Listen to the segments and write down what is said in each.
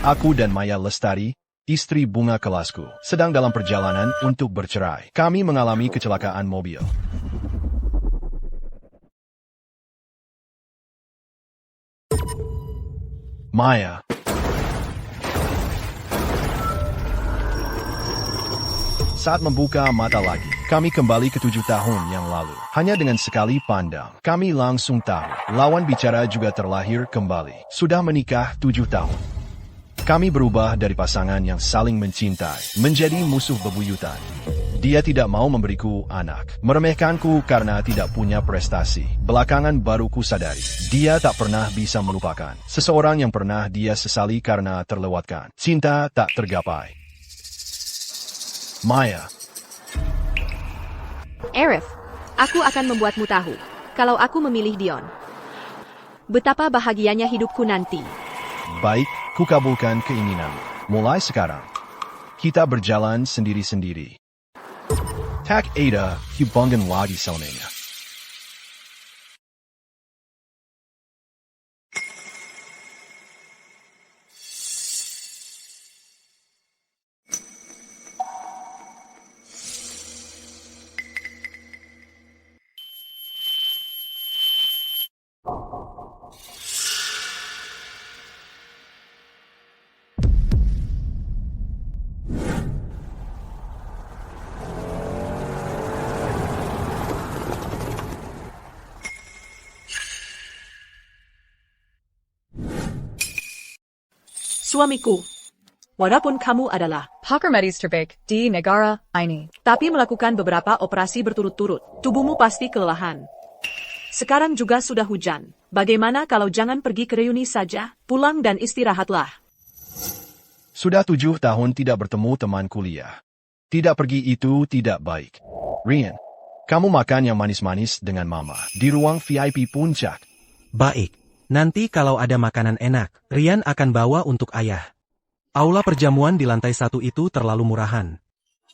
Aku dan Maya Lestari, istri bunga kelasku, sedang dalam perjalanan untuk bercerai. Kami mengalami kecelakaan mobil. Maya. Saat membuka mata lagi, kami kembali ke 7 tahun yang lalu. Hanya dengan sekali pandang, kami langsung tahu. Lawan bicara juga terlahir kembali. Sudah menikah 7 tahun. Kami berubah dari pasangan yang saling mencintai, menjadi musuh bebuyutan. Dia tidak mau memberiku anak, meremehkanku karena tidak punya prestasi. Belakangan baru ku sadari, dia tak pernah bisa melupakan. Seseorang yang pernah dia sesali karena terlewatkan. Cinta tak tergapai. Maya. Arif, aku akan membuatmu tahu, kalau aku memilih Dion. Betapa bahagianya hidupku nanti. Baik, ku kabulkan keinginanmu. Mulai sekarang, kita berjalan sendiri-sendiri. Tak ada hubungan lagi selamanya. Suamiku, walaupun kamu adalah Pakar medis terbaik di negara ini. tapi melakukan beberapa operasi berturut-turut, tubuhmu pasti kelelahan. Sekarang juga sudah hujan. Bagaimana kalau jangan pergi ke reuni saja? Pulang dan istirahatlah. Sudah 7 tahun tidak bertemu teman kuliah. Tidak pergi itu tidak baik. Rian, kamu makan yang manis-manis dengan mama di ruang VIP puncak. Baik. Nanti kalau ada makanan enak, Rian akan bawa untuk ayah. Aula perjamuan di lantai 1 itu terlalu murahan.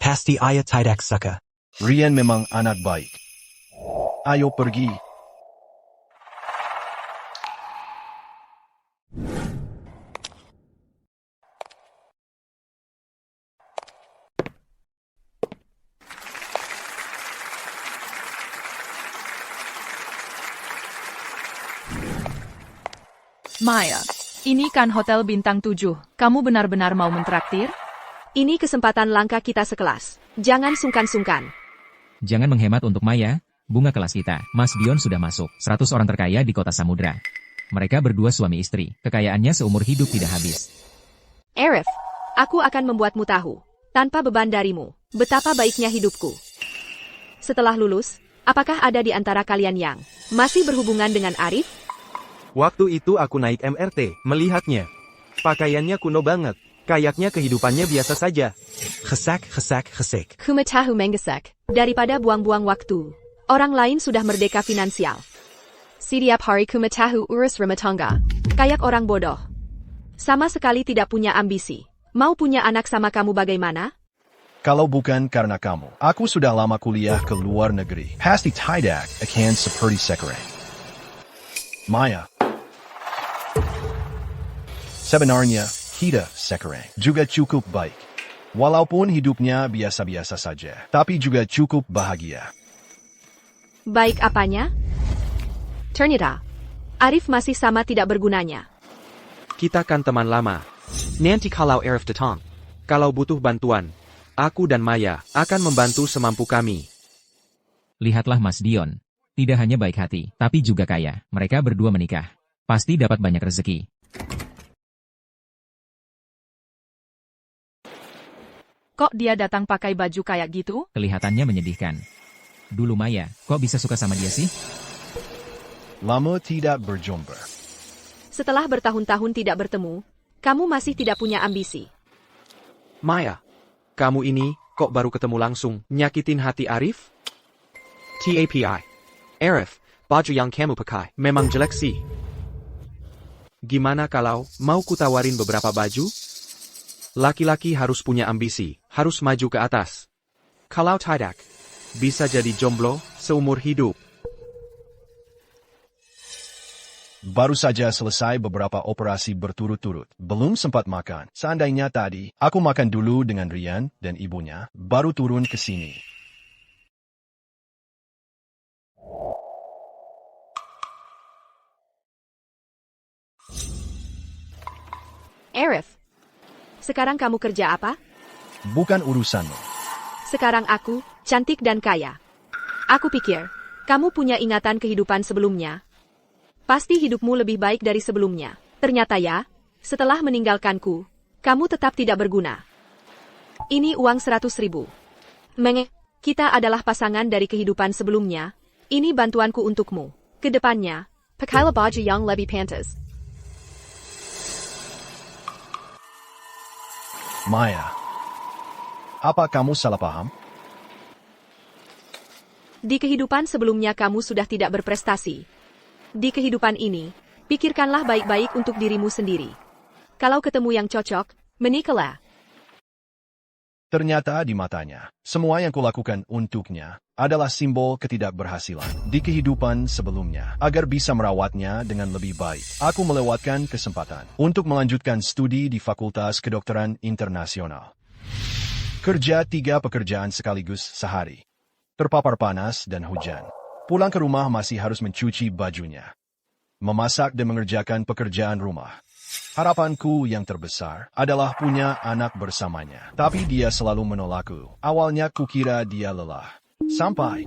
Pasti ayah tidak suka. Rian memang anak baik. Ayo pergi. Maya, ini kan hotel bintang 7. Kamu benar-benar mau mentraktir? Ini kesempatan langka kita sekelas. Jangan sungkan-sungkan. Jangan menghemat untuk Maya, bunga kelas kita. Mas Dion sudah masuk, 100 orang terkaya di kota Samudra. Mereka berdua suami istri, kekayaannya seumur hidup tidak habis. Arif, aku akan membuatmu tahu, tanpa beban darimu, betapa baiknya hidupku. Setelah lulus, apakah ada di antara kalian yang masih berhubungan dengan Arif? Waktu itu aku naik MRT, melihatnya. Pakaiannya kuno banget, kayaknya kehidupannya biasa saja. Gesek. Kumetahu menggesek, daripada buang-buang waktu. Orang lain sudah merdeka finansial. Setiap hari kumetahu urus rumah tangga. Kayak orang bodoh. Sama sekali tidak punya ambisi. Mau punya anak sama kamu bagaimana? Kalau bukan karena kamu, aku sudah lama kuliah ke luar negeri. Pasti tidak akan seperti sekarang. Maya. Sebenarnya, kita sekarang juga cukup baik. Walaupun hidupnya biasa-biasa saja, tapi juga cukup bahagia. Baik apanya? Ternyata, Arif masih sama tidak bergunanya. Kita kan teman lama. Nanti kalau Arif datang, kalau butuh bantuan, aku dan Maya akan membantu semampu kami. Lihatlah Mas Dion. Tidak hanya baik hati, tapi juga kaya. Mereka berdua menikah. Pasti dapat banyak rezeki. Kok dia datang pakai baju kayak gitu? Kelihatannya menyedihkan. Dulu Maya, kok bisa suka sama dia sih? Lama tidak berjumpa. Setelah bertahun-tahun tidak bertemu, kamu masih tidak punya ambisi. Maya, kamu ini kok baru ketemu langsung nyakitin hati Arif? TAPI. Arif, baju yang kamu pakai memang jelek sih. Gimana kalau mau kutawarin beberapa baju? Laki-laki harus punya ambisi, harus maju ke atas. Kalau tidak, bisa jadi jomblo seumur hidup. Baru saja selesai beberapa operasi berturut-turut. Belum sempat makan. Seandainya tadi, aku makan dulu dengan Rian dan ibunya, baru turun ke sini. Arif, sekarang kamu kerja apa? Bukan urusanmu. Sekarang aku, cantik dan kaya. Aku pikir, kamu punya ingatan kehidupan sebelumnya. Pasti hidupmu lebih baik dari sebelumnya. Ternyata ya, setelah meninggalkanku, kamu tetap tidak berguna. Ini uang 100.000. Kita adalah pasangan dari kehidupan sebelumnya. Ini bantuanku untukmu. Kedepannya, pakailah baju yang lebih pantas. Maya, apa kamu salah paham? Di kehidupan sebelumnya kamu sudah tidak berprestasi. Di kehidupan ini, pikirkanlah baik-baik untuk dirimu sendiri. Kalau ketemu yang cocok, menikahlah. Ternyata di matanya, semua yang kulakukan untuknya adalah simbol ketidakberhasilan di kehidupan sebelumnya. Agar bisa merawatnya dengan lebih baik, aku melewatkan kesempatan untuk melanjutkan studi di Fakultas Kedokteran Internasional. Kerja 3 pekerjaan sekaligus sehari. Terpapar panas dan hujan. Pulang ke rumah masih harus mencuci bajunya. Memasak dan mengerjakan pekerjaan rumah. Harapanku yang terbesar adalah punya anak bersamanya. Tapi dia selalu menolakku. Awalnya kukira dia lelah. Sampai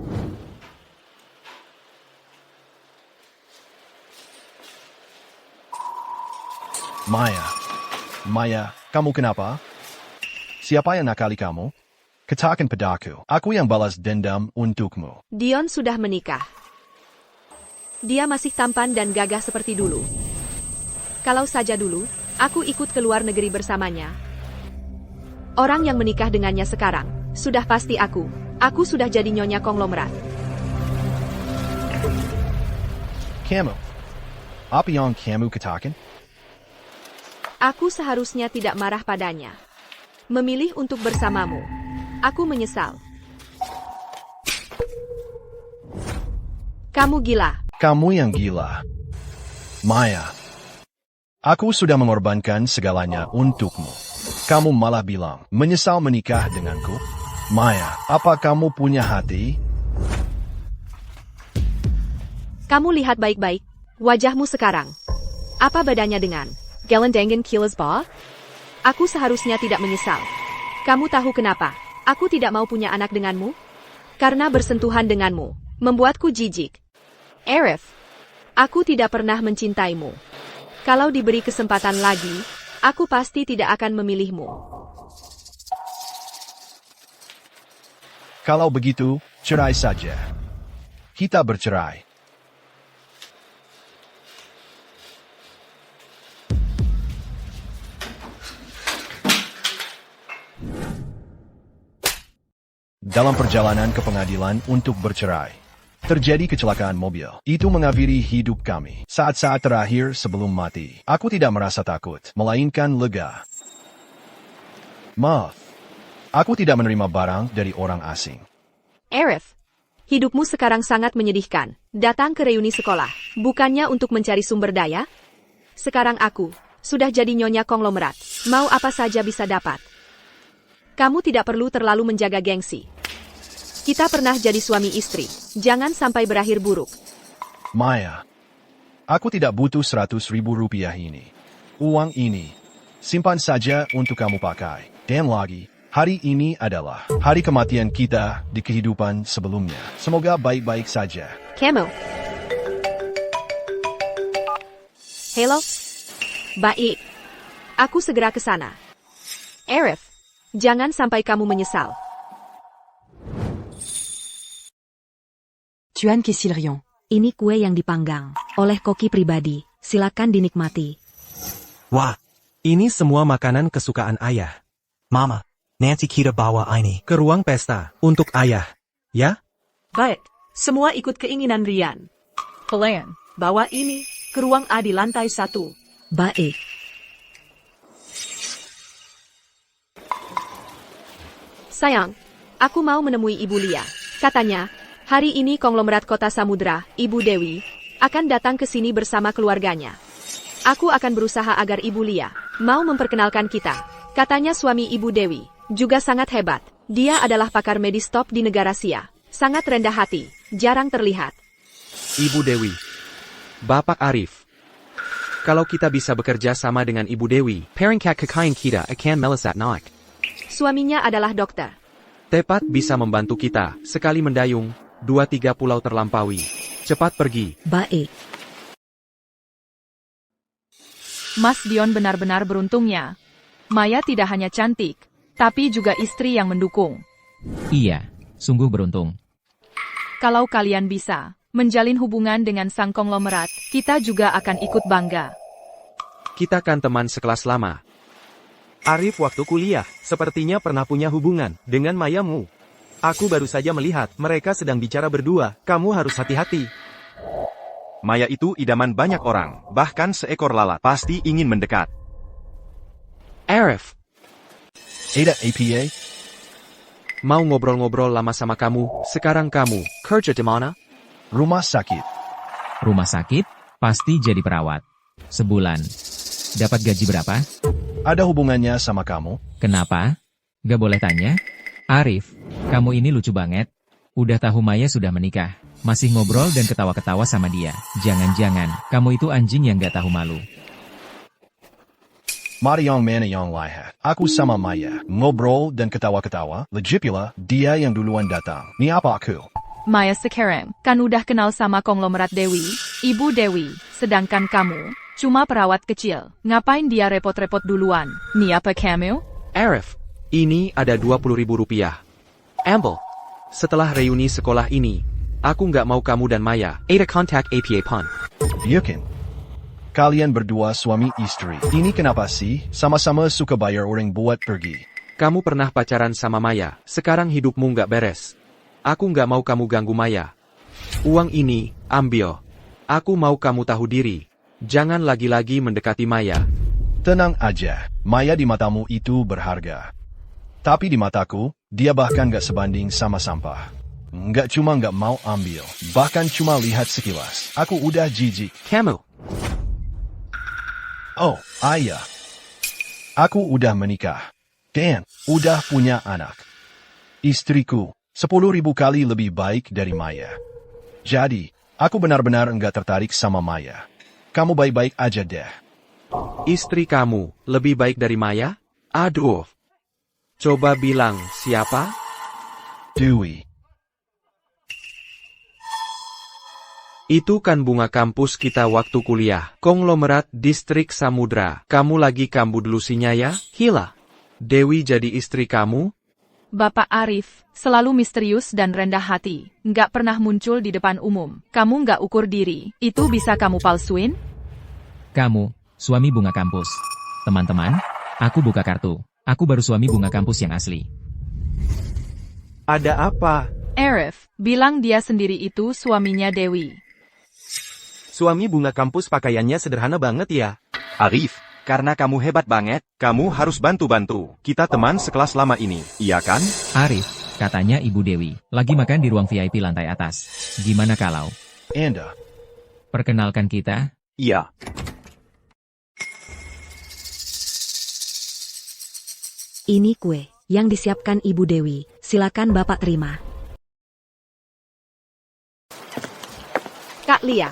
Maya, kamu kenapa? Siapa yang nakali kamu? Katakan padaku, aku yang balas dendam untukmu. Dion sudah menikah. Dia masih tampan dan gagah seperti dulu. Kalau saja dulu, aku ikut ke luar negeri bersamanya. Orang yang menikah dengannya sekarang, sudah pasti aku. Aku sudah jadi nyonya konglomerat. Kamu, apa yang kamu katakan? Aku seharusnya tidak marah padanya. Memilih untuk bersamamu. Aku menyesal. Kamu gila. Kamu yang gila. Maya, aku sudah mengorbankan segalanya untukmu. Kamu malah bilang, menyesal menikah denganku? Maya, apa kamu punya hati? Kamu lihat baik-baik, wajahmu sekarang. Apa bedanya dengan Gelandangan Kilas Ba? Aku seharusnya tidak menyesal. Kamu tahu kenapa? Aku tidak mau punya anak denganmu? Karena bersentuhan denganmu, membuatku jijik. Arif, aku tidak pernah mencintaimu. Kalau diberi kesempatan lagi, aku pasti tidak akan memilihmu. Kalau begitu, cerai saja. Kita bercerai. Dalam perjalanan ke pengadilan untuk bercerai, terjadi kecelakaan mobil. Itu mengakhiri hidup kami. Saat-saat terakhir sebelum mati, aku tidak merasa takut, melainkan lega. Maaf, aku tidak menerima barang dari orang asing. Arif, hidupmu sekarang sangat menyedihkan. Datang ke reuni sekolah, bukannya untuk mencari sumber daya? Sekarang aku sudah jadi nyonya konglomerat. Mau apa saja bisa dapat. Kamu tidak perlu terlalu menjaga gengsi. Kita pernah jadi suami istri. Jangan sampai berakhir buruk. Maya, aku tidak butuh 100.000 rupiah ini. Uang ini, simpan saja untuk kamu pakai. Dan lagi, hari ini adalah hari kematian kita di kehidupan sebelumnya. Semoga baik-baik saja. Kamu. Halo? Baik. Aku segera ke sana. Arif, jangan sampai kamu menyesal. Tuan Kisilrion. Ini kue yang dipanggang oleh koki pribadi. Silakan dinikmati. Wah, ini semua makanan kesukaan ayah. Mama, nanti kita bawa ini ke ruang pesta untuk ayah, ya? Baik, semua ikut keinginan Rian. Pelayan. Bawa ini ke ruang A di lantai 1. Baik. Sayang, aku mau menemui Ibu Lia. Katanya, hari ini konglomerat Kota Samudra, Ibu Dewi, akan datang ke sini bersama keluarganya. Aku akan berusaha agar Ibu Lia mau memperkenalkan kita. Katanya suami Ibu Dewi juga sangat hebat. Dia adalah pakar medis top di negara Sia. Sangat rendah hati, jarang terlihat. Ibu Dewi. Bapak Arif. Kalau kita bisa bekerja sama dengan Ibu Dewi, peringkat kekayaan kita akan melesat naik. Suaminya adalah dokter. Tepat bisa membantu kita, sekali mendayung, 2-3 pulau terlampaui. Cepat pergi. Baik. Mas Dion benar-benar beruntungnya. Maya tidak hanya cantik, tapi juga istri yang mendukung. Iya, sungguh beruntung. Kalau kalian bisa menjalin hubungan dengan sang konglomerat, kita juga akan ikut bangga. Kita kan teman sekelas lama. Arif waktu kuliah, sepertinya pernah punya hubungan dengan Mayamu. Aku baru saja melihat mereka sedang bicara berdua, kamu harus hati-hati. Maya itu idaman banyak orang, bahkan seekor lalat pasti ingin mendekat. Arif, Ada APA? mau ngobrol-ngobrol lama sama kamu, sekarang kamu, kerja di mana? Rumah sakit. Rumah sakit? Pasti jadi perawat. Sebulan. Dapat gaji berapa? Ada hubungannya sama kamu? Kenapa? Gak boleh tanya? Arif, kamu ini lucu banget. Udah tahu Maya sudah menikah. Masih ngobrol dan ketawa-ketawa sama dia. Jangan-jangan, kamu itu anjing yang gak tahu malu. Mariang mana yang lihat. Aku sama Maya, ngobrol dan ketawa-ketawa. Lagipula, dia yang duluan datang. Ni apa aku? Maya sekarang kan udah kenal sama konglomerat Dewi, Ibu Dewi, sedangkan kamu cuma perawat kecil. Ngapain dia repot-repot duluan? Nih apa kamu? Arif, ini ada 20.000 rupiah. Ambil. Setelah reuni sekolah ini, aku nggak mau kamu dan Maya ada kontak APA pun. Yakin? Kalian berdua suami istri. Ini kenapa sih? Sama-sama suka bayar orang buat pergi. Kamu pernah pacaran sama Maya, sekarang hidupmu nggak beres. Aku nggak mau kamu ganggu Maya. Uang ini, ambil. Aku mau kamu tahu diri. Jangan lagi-lagi mendekati Maya. Tenang aja, Maya di matamu itu berharga. Tapi di mataku, dia bahkan gak sebanding sama sampah. Nggak cuma nggak mau ambil, bahkan cuma lihat sekilas. Aku udah jijik. Kamu. Oh, ayah. Aku udah menikah. Dan udah punya anak. Istriku, 10.000 kali lebih baik dari Maya. Jadi, aku benar-benar enggak tertarik sama Maya. Kamu baik-baik aja deh. Istri kamu lebih baik dari Maya? Aduh. Coba bilang siapa? Dewi. Itu kan bunga kampus kita waktu kuliah. Konglomerat Distrik Samudra. Kamu lagi kambuh delusinya ya? Hila. Dewi jadi istri kamu? Bapak Arif, selalu misterius dan rendah hati. Nggak pernah muncul di depan umum. Kamu nggak ukur diri. Itu bisa kamu palsuin? Kamu, suami bunga kampus. Teman-teman, aku buka kartu. Aku baru suami bunga kampus yang asli. Ada apa? Arif, bilang dia sendiri itu suaminya Dewi. Suami bunga kampus pakaiannya sederhana banget ya. Arif, karena kamu hebat banget, kamu harus bantu-bantu. Kita teman sekelas lama ini, iya kan? Arif, katanya Ibu Dewi, lagi makan di ruang VIP lantai atas. Gimana kalau? Anda. Perkenalkan kita? Iya. Ini kue yang disiapkan Ibu Dewi. Silakan Bapak terima. Kak Lia,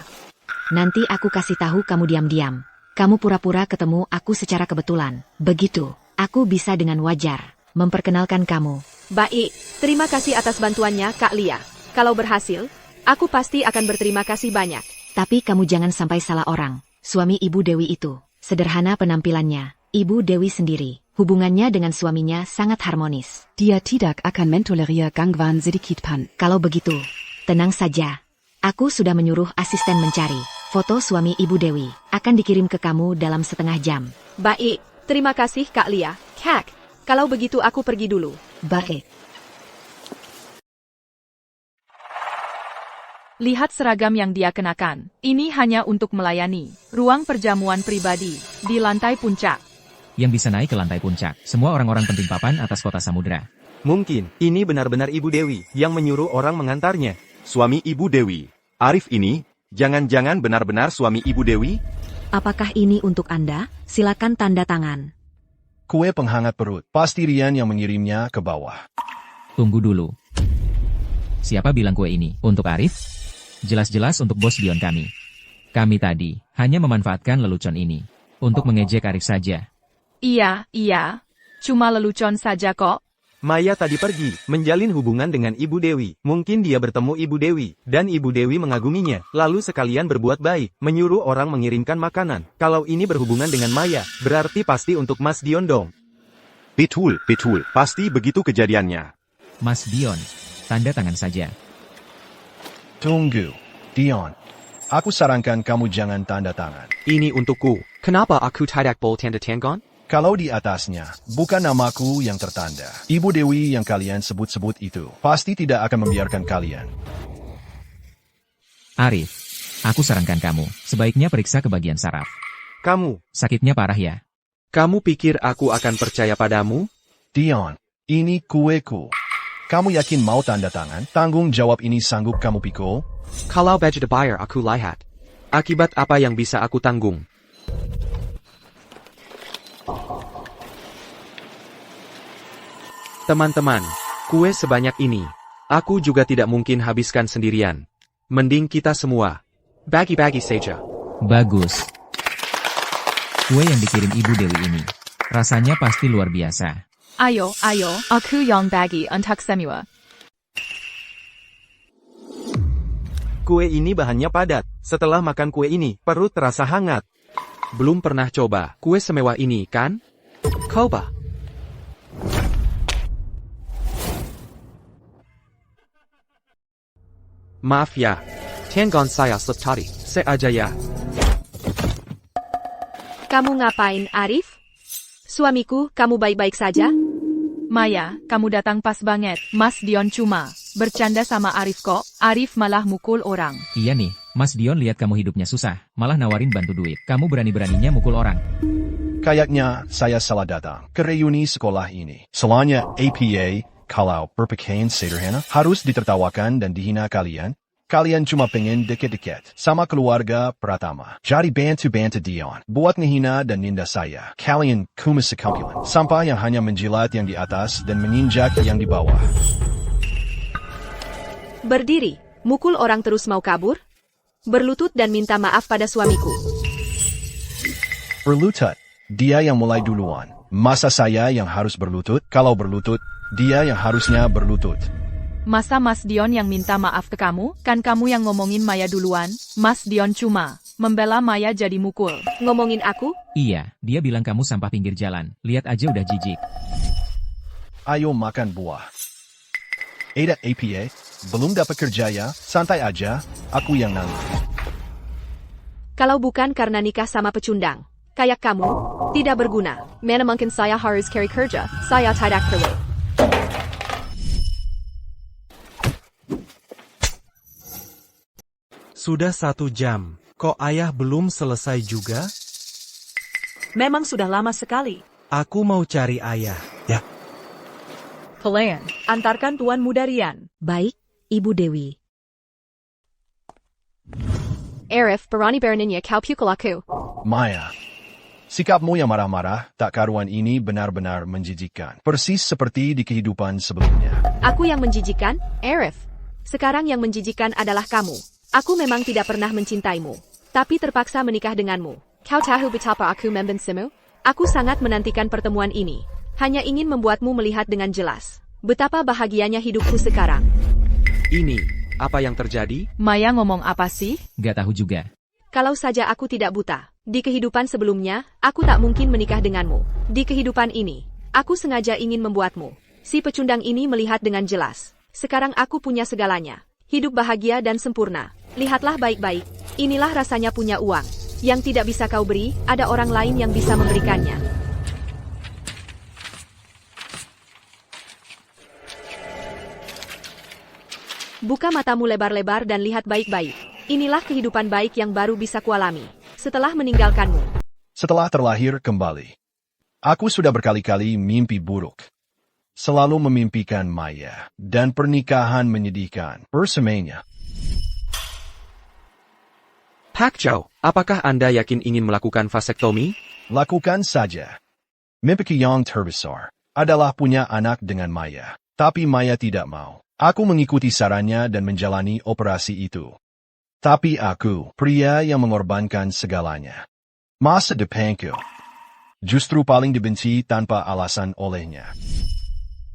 Nanti aku kasih tahu kamu diam-diam. Kamu pura-pura ketemu aku secara kebetulan. Begitu, aku bisa dengan wajar memperkenalkan kamu. baik. Terima kasih atas bantuannya, Kak Lia. Kalau berhasil, aku pasti akan berterima kasih banyak. Tapi kamu jangan sampai salah orang. Suami Ibu Dewi itu sederhana penampilannya. Ibu Dewi sendiri, hubungannya dengan suaminya sangat harmonis. Dia tidak akan mentolerir gangguan sedikit pun. Kalau begitu, tenang saja. Aku sudah menyuruh asisten mencari. Foto suami Ibu Dewi akan dikirim ke kamu dalam setengah jam. Baik, terima kasih Kak Lia. Kak, kalau begitu aku pergi dulu. Baik. Lihat seragam yang dia kenakan. Ini hanya untuk melayani ruang perjamuan pribadi di lantai puncak. Yang bisa naik ke lantai puncak. Semua orang-orang penting papan atas kota Samudra. Mungkin, ini benar-benar Ibu Dewi yang menyuruh orang mengantarnya. Suami Ibu Dewi, Arif ini, Jangan-jangan benar-benar suami Ibu Dewi? Apakah ini untuk Anda? Silakan tanda tangan. Kue penghangat perut. Pasti Rian yang mengirimnya ke bawah. Tunggu dulu. Siapa bilang kue ini untuk Arif? Jelas-jelas untuk bos Dion kami. Kami tadi hanya memanfaatkan lelucon ini untuk mengejek Arif saja. Iya. Cuma lelucon saja kok. Maya tadi pergi, menjalin hubungan dengan Ibu Dewi. Mungkin dia bertemu Ibu Dewi, dan Ibu Dewi mengaguminya. Lalu sekalian berbuat baik, menyuruh orang mengirimkan makanan. Kalau ini berhubungan dengan Maya, berarti pasti untuk Mas Dion dong. Betul. Pasti begitu kejadiannya. Mas Dion, tanda tangan saja. Tunggu, Dion. Aku sarankan kamu jangan tanda tangan. Ini untukku. Kenapa aku tidak boleh tanda tangan? Kalau di atasnya, bukan namaku yang tertanda. Ibu Dewi yang kalian sebut-sebut itu, pasti tidak akan membiarkan kalian. Arif, aku sarankan kamu, sebaiknya periksa ke bagian saraf. Kamu, Sakitnya parah ya? Kamu pikir aku akan percaya padamu? Dion, ini kueku. Kamu yakin mau tanda tangan? Tanggung jawab ini sanggup kamu pikul? Kalau baju dibayar aku lihat. Akibat apa yang bisa aku tanggung? Teman-teman, kue sebanyak ini, aku juga tidak mungkin habiskan sendirian. Mending kita semua bagi-bagi saja. Bagus. Kue yang dikirim Ibu Dewi ini, rasanya pasti luar biasa. Ayo, aku yang bagi untuk semua. kue ini bahannya padat. Setelah makan kue ini, perut terasa hangat. Belum pernah coba kue semewah ini, kan? Coba. Maaf ya, tangan saya slip tadi. Seaja ya. Kamu ngapain, Arif? Suamiku, kamu baik-baik saja? Maya, kamu datang pas banget. Mas Dion cuma bercanda sama Arif kok. Arif malah mukul orang. Iya nih, Mas Dion lihat kamu hidupnya susah, malah nawarin bantu duit. Kamu berani-beraninya mukul orang. Kayaknya saya salah datang ke reuni sekolah ini. Soalnya APA, kalau berpakaian sederhana, harus ditertawakan dan dihina kalian. Kalian cuma pengen deket-deket sama keluarga Pratama. Jadi bantu-bantu Dion buat ngehina dan ninda saya. Kalian kumis sekampilan. Sampah yang hanya menjilat yang di atas dan menginjak yang di bawah. Berdiri, mukul orang terus mau kabur? Berlutut dan minta maaf pada suamiku. Berlutut, dia yang mulai duluan. Masa saya yang harus berlutut? Kalau berlutut, dia yang harusnya berlutut. Masa Mas Dion yang minta maaf ke kamu? Kan kamu yang ngomongin Maya duluan. Mas Dion cuma membela Maya jadi mukul. Ngomongin aku? Iya, dia bilang kamu sampah pinggir jalan. Lihat aja udah jijik. Ayo makan buah. Ada APA, belum dapat kerja ya? Santai aja, aku yang nanggung. Kalau bukan karena nikah sama pecundang, kayak kamu, tidak berguna. Mana mungkin saya harus cari kerja, saya tidak perlu. Sudah 1 jam. Kok ayah belum selesai juga? Memang sudah lama sekali. Aku mau cari ayah. Ya. Pelayan, antarkan Tuan Muda Rian. Baik, Ibu Dewi. Arif, berani-beraninya kau pukul aku. Maya, sikapmu yang marah-marah, tak karuan ini benar-benar menjijikkan. Persis seperti di kehidupan sebelumnya. Aku yang menjijikkan, Arif. Sekarang yang menjijikkan adalah kamu. Aku memang tidak pernah mencintaimu, tapi terpaksa menikah denganmu. Kau tahu betapa aku membencimu? Aku sangat menantikan pertemuan ini. Hanya ingin membuatmu melihat dengan jelas betapa bahagianya hidupku sekarang. Ini, apa yang terjadi? Maya ngomong apa sih? Gak tahu juga. Kalau saja aku tidak buta. Di kehidupan sebelumnya, aku tak mungkin menikah denganmu. Di kehidupan ini, aku sengaja ingin membuatmu. Si pecundang ini melihat dengan jelas. Sekarang aku punya segalanya. Hidup bahagia dan sempurna. Lihatlah baik-baik. Inilah rasanya punya uang. Yang tidak bisa kau beri, ada orang lain yang bisa memberikannya. Buka matamu lebar-lebar dan lihat baik-baik. Inilah kehidupan baik yang baru bisa kualami setelah meninggalkanmu. Setelah terlahir kembali, aku sudah berkali-kali mimpi buruk. Selalu memimpikan Maya dan pernikahan menyedihkan bersamanya. Pak Chow, apakah Anda yakin ingin melakukan vasektomi? Lakukan saja. Mimpiku yang terbesar adalah punya anak dengan Maya. Tapi Maya tidak mau. Aku mengikuti sarannya dan menjalani operasi itu. Tapi aku, pria yang mengorbankan segalanya. Masa depanku justru paling dibenci tanpa alasan olehnya.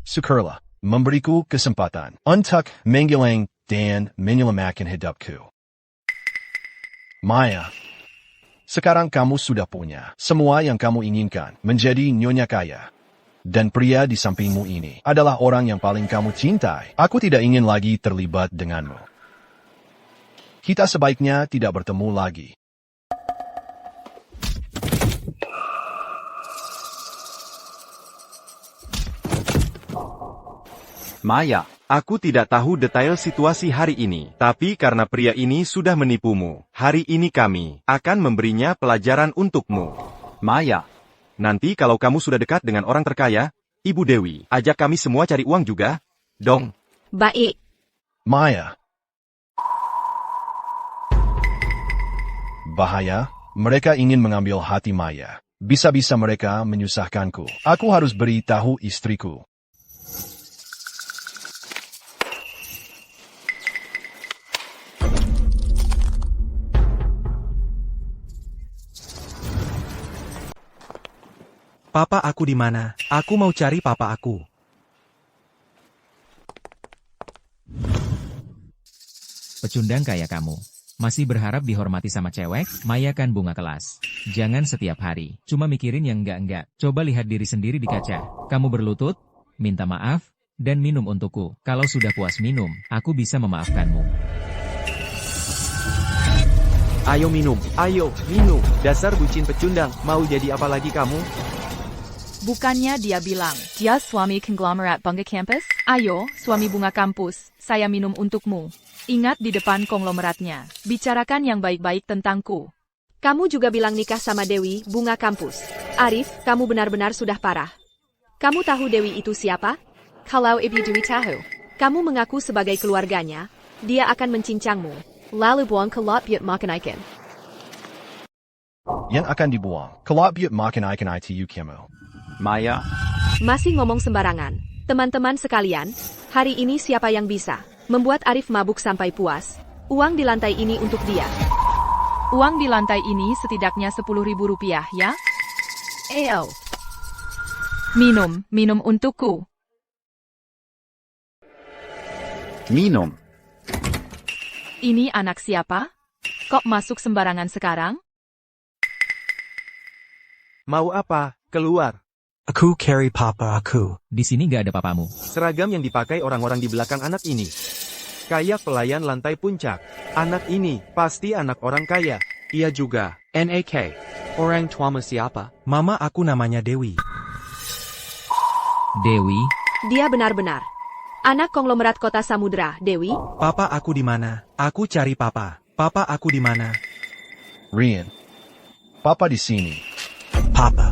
Syukurlah, memberiku kesempatan untuk menggiling dan menyelamatkan hidupku. Maya, sekarang kamu sudah punya semua yang kamu inginkan, menjadi nyonya kaya. Dan pria di sampingmu ini adalah orang yang paling kamu cintai. Aku tidak ingin lagi terlibat denganmu. Kita sebaiknya tidak bertemu lagi. Maya, aku tidak tahu detail situasi hari ini, tapi karena pria ini sudah menipumu, hari ini kami akan memberinya pelajaran untukmu. Maya, nanti kalau kamu sudah dekat dengan orang terkaya, Ibu Dewi, ajak kami semua cari uang juga, dong. Baik. Maya. Bahaya, mereka ingin mengambil hati Maya. Bisa-bisa mereka menyusahkanku. Aku harus beritahu istriku. Papa aku di mana? Aku mau cari papa aku. Pecundang kayak kamu. Masih berharap dihormati sama cewek? Maya kan bunga kelas. Jangan setiap hari. Cuma mikirin yang enggak-enggak. Coba lihat diri sendiri di kaca. Kamu berlutut, minta maaf, dan minum untukku. Kalau sudah puas minum, aku bisa memaafkanmu. Ayo minum, ayo, minum. Dasar bucin pecundang, mau jadi apa lagi kamu? Bukannya dia bilang, dia suami konglomerat bunga kampus? Ayo, suami bunga kampus, saya minum untukmu. Ingat di depan konglomeratnya, bicarakan yang baik-baik tentangku. Kamu juga bilang nikah sama Dewi, bunga kampus. Arif, kamu benar-benar sudah parah. Kamu tahu Dewi itu siapa? Kalau Ibu Dewi tahu, kamu mengaku sebagai keluarganya, dia akan mencincangmu. Lalu buang ke lot biut makan ikan. Yang akan dibuang, kelab biut makan ikan itu kamu. Maya, Masih ngomong sembarangan. Teman-teman sekalian, hari ini siapa yang bisa membuat Arif mabuk sampai puas? Uang di lantai ini untuk dia. Uang di lantai ini setidaknya Rp10.000 ya? Eo. Minum, minum untukku. minum. Ini anak siapa? Kok masuk sembarangan sekarang? Mau apa? Keluar. Aku carry papa aku. Di sini nggak ada papamu. Seragam yang dipakai orang-orang di belakang anak ini. Kayak pelayan lantai puncak. Anak ini pasti anak orang kaya. Ia juga. NAK. Orang tuamu siapa? Mama aku namanya Dewi. Dewi, Dia benar-benar anak konglomerat kota Samudra, Dewi. Papa aku di mana? Aku cari papa. Papa aku di mana? Rian. Papa di sini. Papa.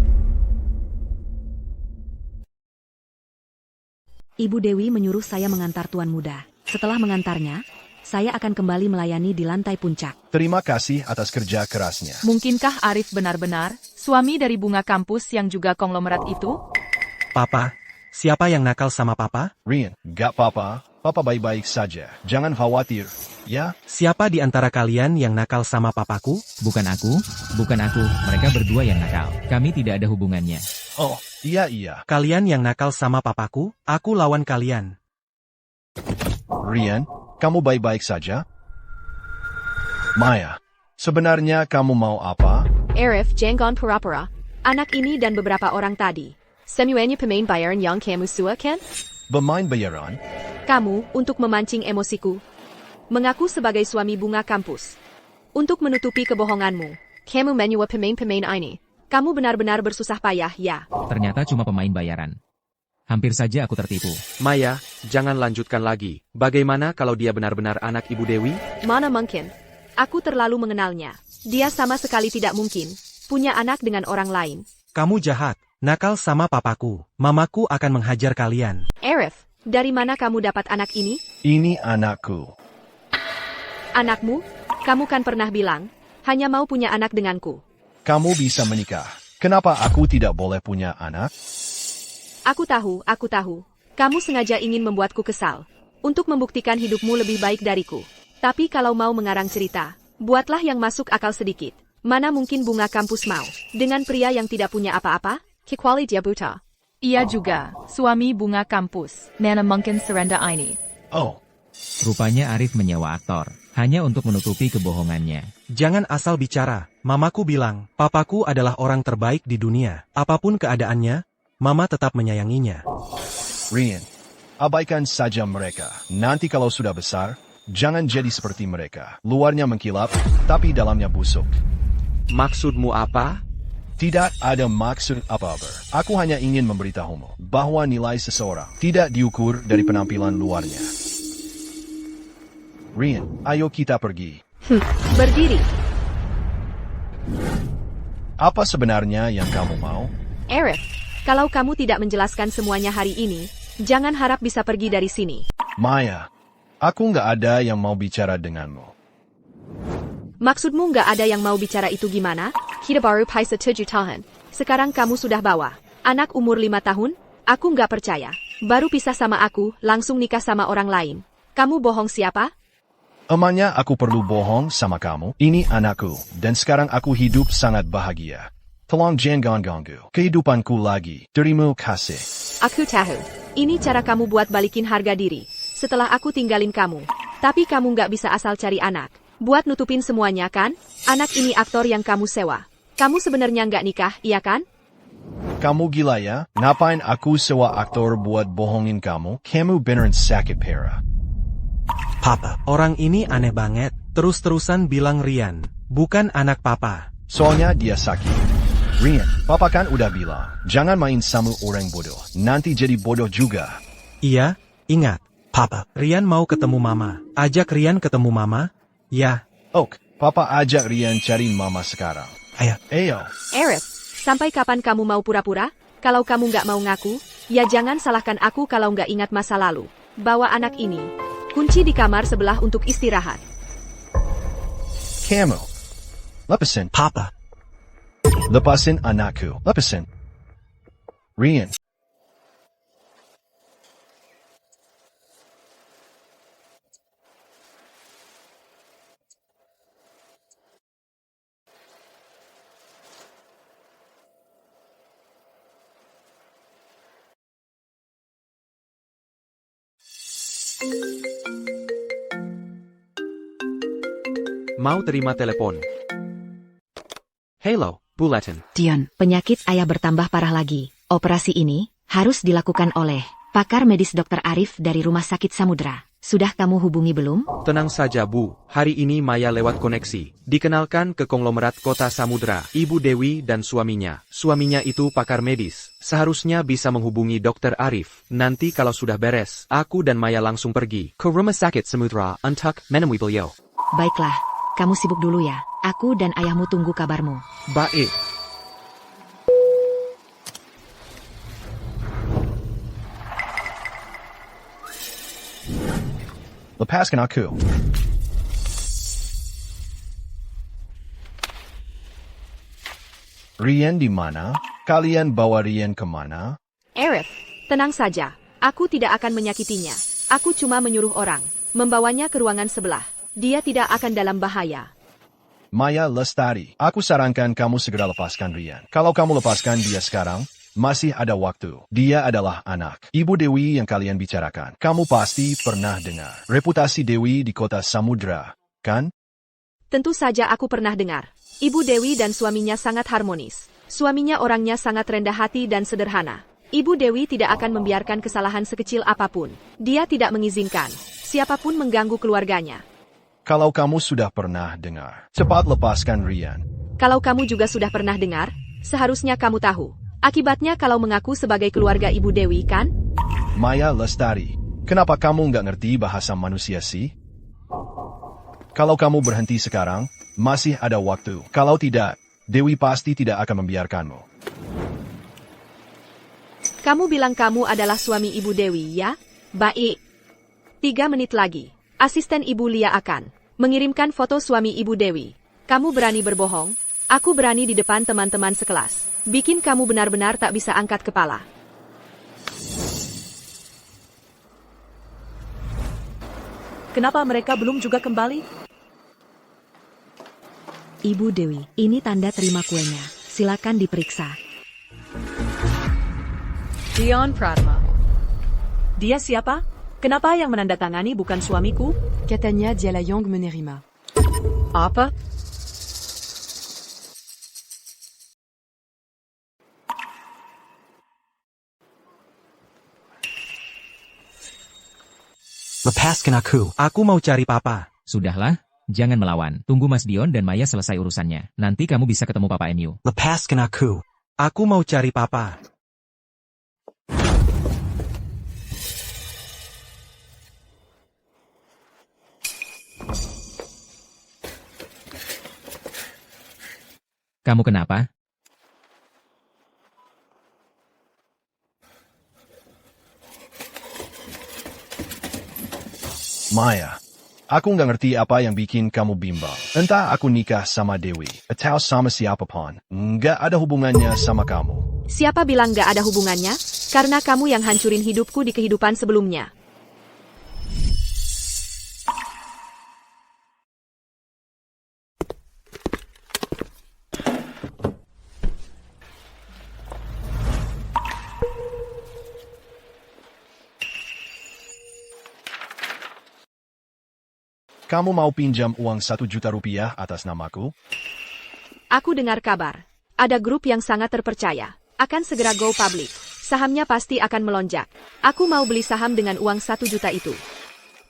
Ibu Dewi menyuruh saya mengantar tuan muda. Setelah mengantarnya, saya akan kembali melayani di lantai puncak. Terima kasih atas kerja kerasnya. Mungkinkah Arif benar-benar suami dari bunga kampus yang juga konglomerat itu? Papa, siapa yang nakal sama papa? Rian, gak apa-apa. Papa baik-baik saja. Jangan khawatir. Ya? Siapa di antara kalian yang nakal sama papaku? bukan aku. Mereka berdua yang nakal. Kami tidak ada hubungannya. Oh, iya. Kalian yang nakal sama papaku, aku lawan kalian. Rian, kamu baik-baik saja? Maya, sebenarnya kamu mau apa? Arif, Janggon pura-pura. Anak ini dan beberapa orang tadi. Semuanya pemain bayaran yang kamu suka kan? Bermain bayaran? Kamu, untuk memancing emosiku, mengaku sebagai suami bunga kampus. Untuk menutupi kebohonganmu, kamu menyuap pemain-pemain ini. Kamu benar-benar bersusah payah, ya? Ternyata cuma pemain bayaran. Hampir saja aku tertipu. Maya, jangan lanjutkan lagi. Bagaimana kalau dia benar-benar anak Ibu Dewi? Mana mungkin? Aku terlalu mengenalnya. Dia sama sekali tidak mungkin punya anak dengan orang lain. Kamu jahat, nakal sama papaku. Mamaku akan menghajar kalian. Arif, dari mana kamu dapat anak ini? Ini anakku. Anakmu? Kamu kan pernah bilang, Hanya mau punya anak denganku. Kamu bisa menikah. Kenapa aku tidak boleh punya anak? Aku tahu. Kamu sengaja ingin membuatku kesal. Untuk membuktikan hidupmu lebih baik dariku. Tapi kalau mau mengarang cerita, buatlah yang masuk akal sedikit. Mana mungkin bunga kampus mau dengan pria yang tidak punya apa-apa? Kikwali dia buta. Ia juga, suami bunga kampus. Mana mungkin serenda ini. Oh, Rupanya Arif menyewa aktor, hanya untuk menutupi kebohongannya. Jangan asal bicara. Mamaku bilang, papaku adalah orang terbaik di dunia. Apapun keadaannya, mama tetap menyayanginya. Rian, abaikan saja mereka. Nanti kalau sudah besar, jangan jadi seperti mereka. Luarnya mengkilap, tapi dalamnya busuk. Maksudmu apa? Tidak ada maksud apa-apa. Aku hanya ingin memberitahumu bahwa nilai seseorang tidak diukur dari penampilan luarnya. Rian, ayo kita pergi. Berdiri. Apa sebenarnya yang kamu mau? Arif, kalau kamu tidak menjelaskan semuanya hari ini, jangan harap bisa pergi dari sini. Maya, aku nggak ada yang mau bicara denganmu. Maksudmu nggak ada yang mau bicara itu gimana? Kita baru paisa 7 tahun. Sekarang kamu sudah bawa anak umur 5 tahun? Aku nggak percaya. Baru pisah sama aku, langsung nikah sama orang lain. Kamu bohong siapa? Emangnya aku perlu bohong sama kamu? Ini anakku, dan sekarang aku hidup sangat bahagia. Tolong jangan ganggu kehidupanku lagi. Terima kasih. Aku tahu. Ini cara kamu buat balikin harga diri. Setelah aku tinggalin kamu. Tapi kamu nggak bisa asal cari anak. Buat nutupin semuanya kan? Anak ini aktor yang kamu sewa. Kamu sebenarnya nggak nikah, iya kan? Kamu gila ya? Ngapain aku sewa aktor buat bohongin kamu? Kamu beneran sakit parah. Papa, orang ini aneh banget. Terus-terusan bilang Rian, bukan anak papa. Soalnya dia sakit. Rian, papa kan udah bilang, jangan main sama orang bodoh. Nanti jadi bodoh juga. Iya, ingat. Papa, Rian mau ketemu mama. Ajak Rian ketemu mama. Ya. Ok, papa ajak Rian cari mama sekarang. Ayo. Arif, sampai kapan kamu mau pura-pura? Kalau kamu nggak mau ngaku, ya jangan salahkan aku kalau nggak ingat masa lalu. Bawa anak ini. Kunci di kamar sebelah untuk istirahat. Kamu. Lepasin. Papa. Lepasin anakku. Lepasin. Rian. Mau terima telepon. Hello, Bulletin. Dion, penyakit ayah bertambah parah lagi. Operasi ini harus dilakukan oleh pakar medis Dr. Arif dari Rumah Sakit Samudra. Sudah kamu hubungi belum? Tenang saja Bu, hari ini Maya lewat koneksi. Dikenalkan ke konglomerat Kota Samudra, Ibu Dewi dan suaminya. Suaminya itu pakar medis. Seharusnya bisa menghubungi Dr. Arif. Nanti kalau sudah beres, aku dan Maya langsung pergi ke Rumah Sakit Samudra untuk menemui beliau. Baiklah, kamu sibuk dulu ya. Aku dan ayahmu tunggu kabarmu. Baik. Lepaskan aku. Rian di mana? Kalian bawa Rian kemana? Arif, tenang saja. Aku tidak akan menyakitinya. Aku cuma menyuruh orang membawanya ke ruangan sebelah. Dia tidak akan dalam bahaya. Maya Lestari, aku sarankan kamu segera lepaskan Rian. Kalau kamu lepaskan dia sekarang, masih ada waktu. Dia adalah anak Ibu Dewi yang kalian bicarakan. Kamu pasti pernah dengar reputasi Dewi di Kota Samudra, kan? Tentu saja aku pernah dengar. Ibu Dewi dan suaminya sangat harmonis. Suaminya orangnya sangat rendah hati dan sederhana. Ibu Dewi tidak akan membiarkan kesalahan sekecil apapun. Dia tidak mengizinkan siapapun mengganggu keluarganya. Kalau kamu sudah pernah dengar, cepat lepaskan Rian. Kalau kamu juga sudah pernah dengar, seharusnya kamu tahu. Akibatnya kalau mengaku sebagai keluarga Ibu Dewi, kan? Maya Lestari, kenapa kamu nggak ngerti bahasa manusia sih? Kalau kamu berhenti sekarang, masih ada waktu. Kalau tidak, Dewi pasti tidak akan membiarkanmu. Kamu bilang kamu adalah suami Ibu Dewi, ya? Baik. 3 menit lagi, asisten Ibu Lia akan mengirimkan foto suami Ibu Dewi. Kamu berani berbohong? Aku berani di depan teman-teman sekelas. Bikin kamu benar-benar tak bisa angkat kepala. Kenapa mereka belum juga kembali? Ibu Dewi, ini tanda terima kuenya. Silakan diperiksa. Dion Pratama. Dia siapa? Kenapa yang menandatangani bukan suamiku? Katanya Diala Yang menerima. Apa? Lepaskan aku. Aku mau cari papa. Sudahlah, jangan melawan. Tunggu Mas Dion dan Maya selesai urusannya. Nanti kamu bisa ketemu Papa MU. Lepaskan aku. Aku mau cari papa. Kamu kenapa? Maya, aku nggak ngerti apa yang bikin kamu bimbang. Entah aku nikah sama Dewi, atau sama siapapun, nggak ada hubungannya sama kamu. Siapa bilang gak ada hubungannya? Karena kamu yang hancurin hidupku di kehidupan sebelumnya. Kamu mau pinjam uang 1 juta rupiah atas namaku? Aku dengar kabar. Ada grup yang sangat terpercaya. Akan segera go public. Sahamnya pasti akan melonjak. Aku mau beli saham dengan uang 1 juta itu.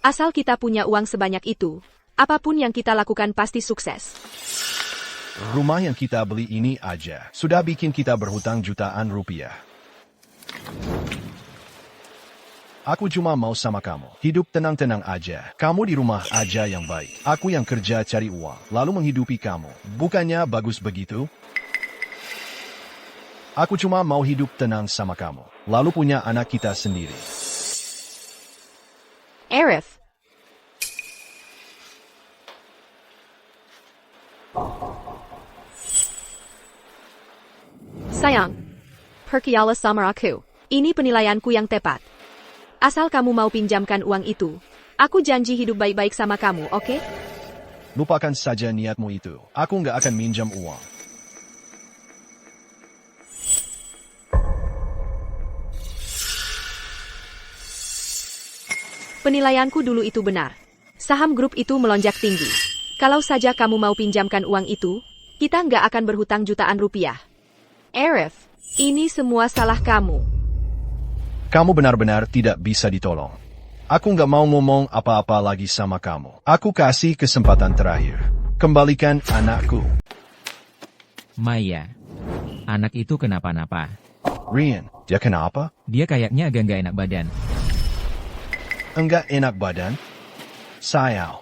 Asal kita punya uang sebanyak itu, apapun yang kita lakukan pasti sukses. Rumah yang kita beli ini aja sudah bikin kita berhutang jutaan rupiah. Aku cuma mau sama kamu. Hidup tenang-tenang aja. Kamu di rumah aja yang baik. Aku yang kerja cari uang, lalu menghidupi kamu. Bukannya bagus begitu? Aku cuma mau hidup tenang sama kamu, lalu punya anak kita sendiri. Arif. Sayang. Percayalah sama aku. Ini penilaianku yang tepat. Asal kamu mau pinjamkan uang itu, aku janji hidup baik-baik sama kamu, oke? Lupakan saja niatmu itu. Aku nggak akan minjam uang. Penilaianku dulu itu benar. Saham grup itu melonjak tinggi. Kalau saja kamu mau pinjamkan uang itu, kita nggak akan berhutang jutaan rupiah. Arif, ini semua salah kamu. Kamu benar-benar tidak bisa ditolong. Aku nggak mau ngomong apa-apa lagi sama kamu. Aku kasih kesempatan terakhir. Kembalikan anakku. Maya. Anak itu kenapa-napa. Rian, dia kenapa? Dia kayaknya agak nggak enak badan. Enggak enak badan? Sayang.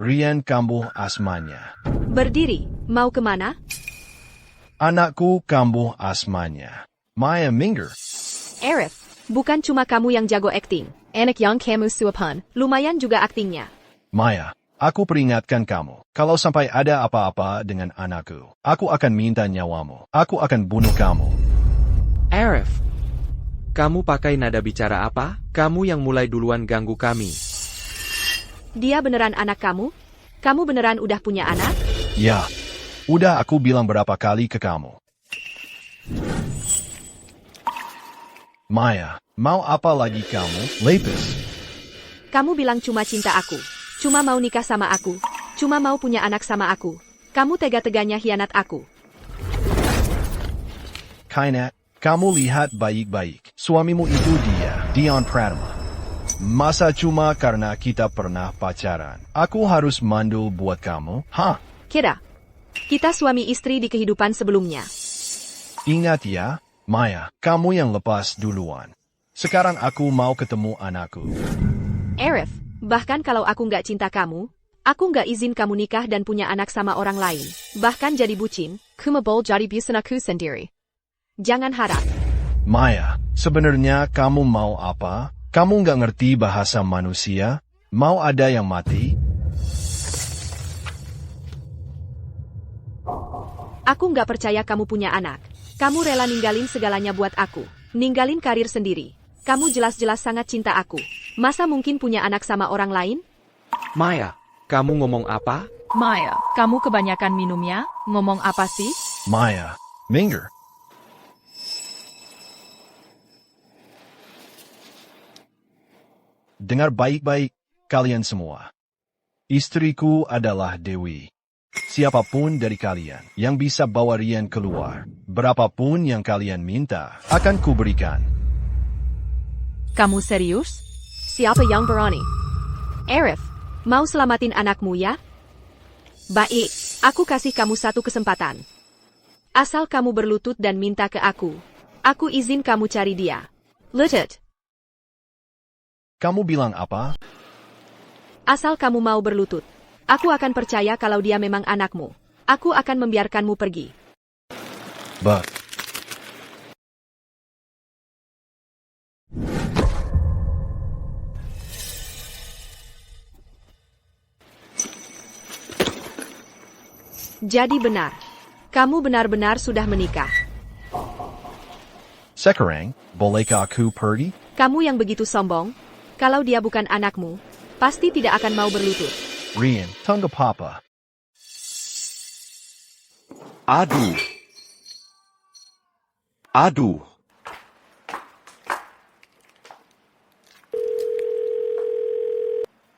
Rian kambuh asmanya. Berdiri, mau kemana? Anakku kambuh asmanya. Maya minggir. Arif, bukan cuma kamu yang jago akting. Anak yang kamu suapan. Lumayan juga aktingnya. Maya, aku peringatkan kamu. Kalau sampai ada apa-apa dengan anakku, aku akan minta nyawamu. Aku akan bunuh kamu. Arif, kamu pakai nada bicara apa? Kamu yang mulai duluan ganggu kami. Dia beneran anak kamu? Kamu beneran udah punya anak? Ya, udah aku bilang berapa kali ke kamu. Maya, mau apa lagi kamu? Lepis. Kamu bilang cuma cinta aku. Cuma mau nikah sama aku. Cuma mau punya anak sama aku. Kamu tega-teganya hianat aku. Kainat, kamu lihat baik-baik. Suamimu itu dia, Dion Pratama. Masa cuma karena kita pernah pacaran, aku harus mandul buat kamu? Hah? Kira, kita suami istri di kehidupan sebelumnya. Ingat ya, Maya, kamu yang lepas duluan. Sekarang aku mau ketemu anakku. Arif, bahkan kalau aku nggak cinta kamu, aku nggak izin kamu nikah dan punya anak sama orang lain. Bahkan jadi bucin. Kumabol jadi busan aku sendiri. Jangan harap. Maya, sebenarnya kamu mau apa? Kamu nggak ngerti bahasa manusia? Mau ada yang mati? Aku nggak percaya kamu punya anak. Kamu rela ninggalin segalanya buat aku. Ninggalin karir sendiri. Kamu jelas-jelas sangat cinta aku. Masa mungkin punya anak sama orang lain? Maya, kamu ngomong apa? Maya, kamu kebanyakan minum ya? Ngomong apa sih? Maya, minggir. Dengar baik-baik, kalian semua. Istriku adalah Dewi. Siapapun dari kalian yang bisa bawa Rian keluar, berapapun yang kalian minta, akan kuberikan. Kamu serius? Siapa yang berani? Arif, mau selamatin anakmu ya? Baik, aku kasih kamu satu kesempatan. Asal kamu berlutut dan minta ke aku izin kamu cari dia. Lutut. Kamu bilang apa? Asal kamu mau berlutut. Aku akan percaya kalau dia memang anakmu. Aku akan membiarkanmu pergi. But, Jadi benar. Kamu benar-benar sudah menikah. sekarang, bolehkah aku pergi? Kamu yang begitu sombong. Kalau dia bukan anakmu, pasti tidak akan mau berlutut. Rian, tunggu papa. Aduh. Aduh.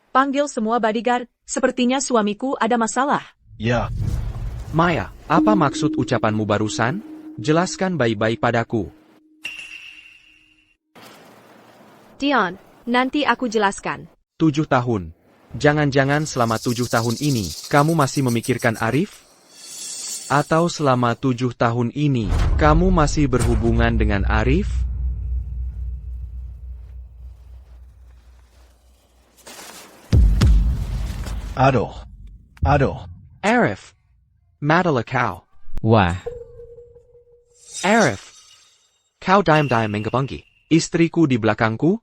Panggil semua bodyguard, sepertinya suamiku ada masalah. Ya, Maya, apa maksud ucapanmu barusan? Jelaskan baik-baik padaku. Dion, nanti aku jelaskan. 7 tahun. Jangan-jangan selama 7 tahun ini, kamu masih memikirkan Arif? Atau selama 7 tahun ini, kamu masih berhubungan dengan Arif? aduh. Arif. Madalah kau. Wah, Arif. Kau diam-diam menggebangi. Istriku di belakangku?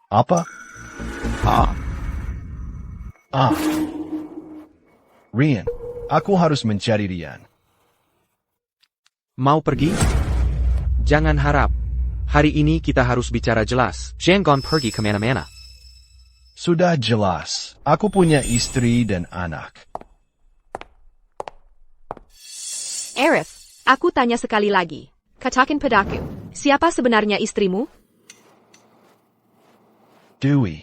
Apa? Rian, aku harus mencari Rian. Mau pergi? Jangan harap. Hari ini kita harus bicara jelas. Jangan pergi kemana-mana. Sudah jelas, aku punya istri dan anak. Arif, aku tanya sekali lagi. Katakan padaku, siapa sebenarnya istrimu? Dewi.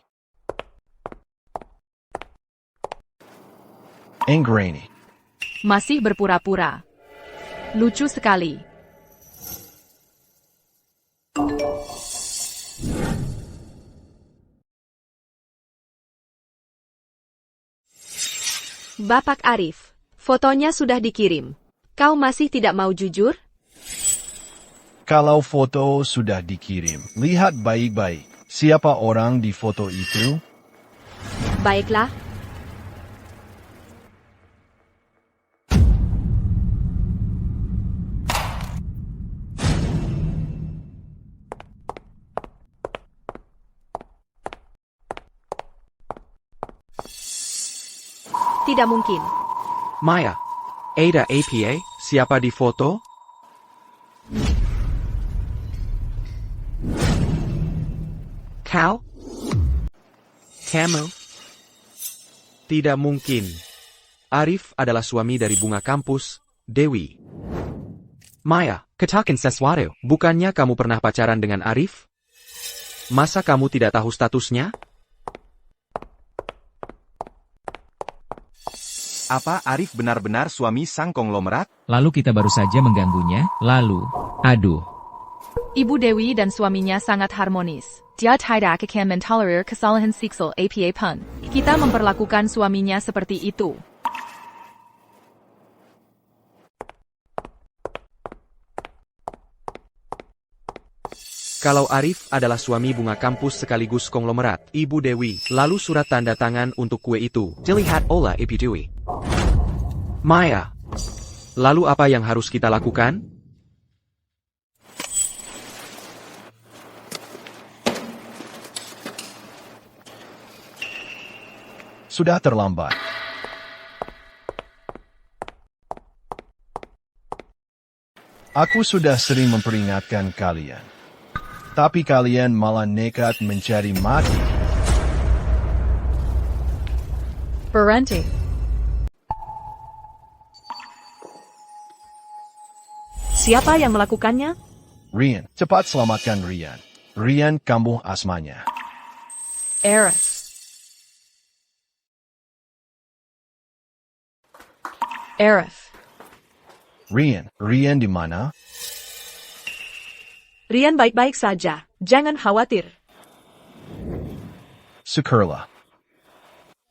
Ingrani. masih berpura-pura. Lucu sekali. Bapak Arif, fotonya sudah dikirim. Kau masih tidak mau jujur? Kalau foto sudah dikirim, lihat baik-baik. Siapa orang di foto itu? Baiklah. Tidak mungkin. Maya, Ada APA, siapa di foto? Kau? Kamu? Tidak mungkin. Arif adalah suami dari bunga kampus, Dewi. Maya, katakan sesuatu. Bukannya kamu pernah pacaran dengan Arif? Masa kamu tidak tahu statusnya? Apa Arif benar-benar suami sang konglomerat? Lalu kita baru saja mengganggunya, lalu, aduh. Ibu Dewi dan suaminya sangat harmonis. Dia tidak akan mentolerir kesalahan seksual APA pun. Kita memperlakukan suaminya seperti itu. Kalau Arif adalah suami bunga kampus sekaligus konglomerat, Ibu Dewi, lalu surat tanda tangan untuk kue itu, dilihat oleh Ibu Dewi. Maya, lalu apa yang harus kita lakukan? Sudah terlambat. Aku sudah sering memperingatkan kalian. Tapi kalian malah nekat mencari mati. Berhenti. Siapa yang melakukannya? Rian, cepat selamatkan Rian. Rian kambuh asmanya. Eris. Arif. Rian di mana? Rian baik-baik saja, jangan khawatir. Syukurlah.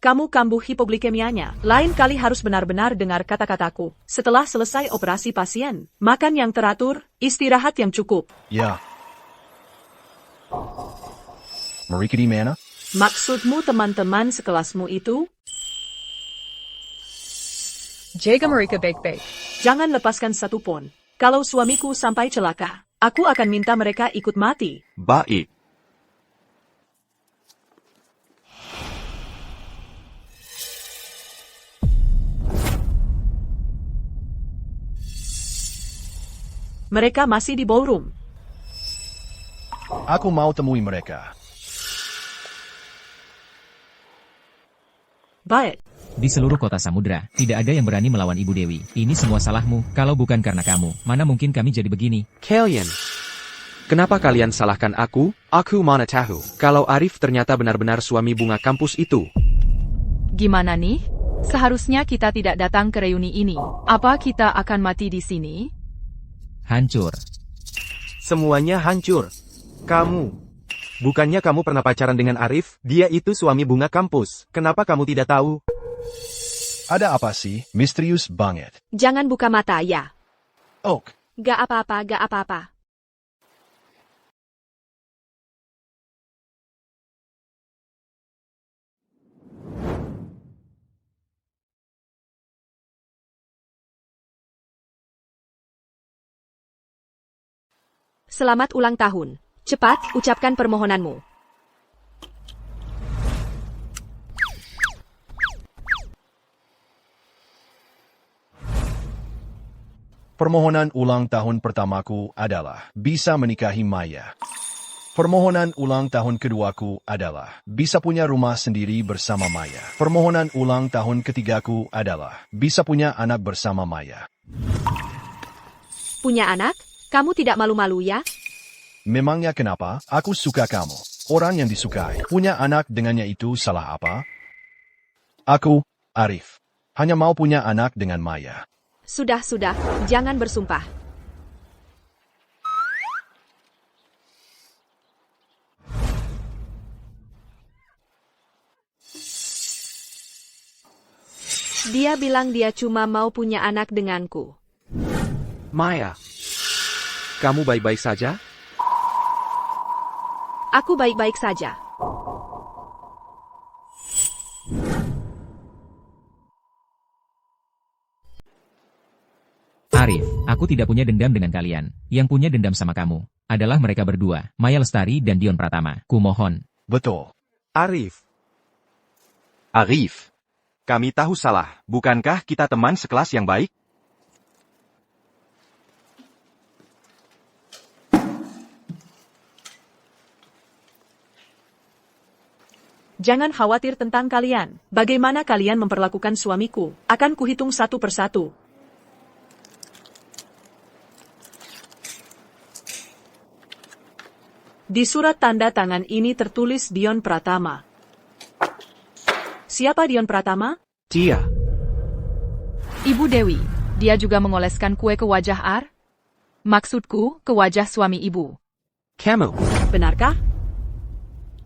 Kamu kambuh hipoglikemianya. Lain kali harus benar-benar dengar kata-kataku. Setelah selesai operasi pasien, makan yang teratur, istirahat yang cukup. Ya. Mereka di mana? Maksudmu teman-teman sekelasmu itu? Jaga mereka baik-baik. Jangan lepaskan satu pun. Kalau suamiku sampai celaka, aku akan minta mereka ikut mati. Baik. Mereka masih di ballroom. Aku mau temui mereka. Baik. Di seluruh kota samudra, tidak ada yang berani melawan Ibu Dewi. Ini semua salahmu, kalau bukan karena kamu, mana mungkin kami jadi begini. Kalian. Kenapa kalian salahkan aku? Aku mana tahu. Kalau Arif ternyata benar-benar suami bunga kampus itu. Gimana nih? Seharusnya kita tidak datang ke reuni ini. Apa kita akan mati di sini? Hancur. Semuanya hancur. Kamu. Bukannya kamu pernah pacaran dengan Arif? Dia itu suami bunga kampus. Kenapa kamu tidak tahu? Ada apa sih? Misterius banget. Jangan buka mata ya. Oak. Gak apa-apa, gak apa-apa. Selamat ulang tahun. Cepat, ucapkan permohonanmu. Permohonan ulang tahun pertamaku adalah bisa menikahi Maya. Permohonan ulang tahun keduaku adalah bisa punya rumah sendiri bersama Maya. Permohonan ulang tahun ketigaku adalah bisa punya anak bersama Maya. Punya anak? Kamu tidak malu-malu ya? Memangnya kenapa? Aku suka kamu. Orang yang disukai. Punya anak dengannya itu salah apa? Aku, Arif, hanya mau punya anak dengan Maya. Sudah, jangan bersumpah. Dia bilang dia cuma mau punya anak denganku. Maya. Kamu baik-baik saja? Aku baik-baik saja. Arif, aku tidak punya dendam dengan kalian. Yang punya dendam sama kamu adalah mereka berdua, Maya Lestari dan Dion Pratama. Kumohon. Betul. Arif. Arif. Kami tahu salah. Bukankah kita teman sekelas yang baik? Jangan khawatir tentang kalian. Bagaimana kalian memperlakukan suamiku, akan kuhitung satu persatu. Di surat tanda tangan ini tertulis Dion Pratama. Siapa Dion Pratama? Dia. Ibu Dewi, dia juga mengoleskan kue ke wajah Ar? Maksudku, ke wajah suami ibu. Kamu. Benarkah?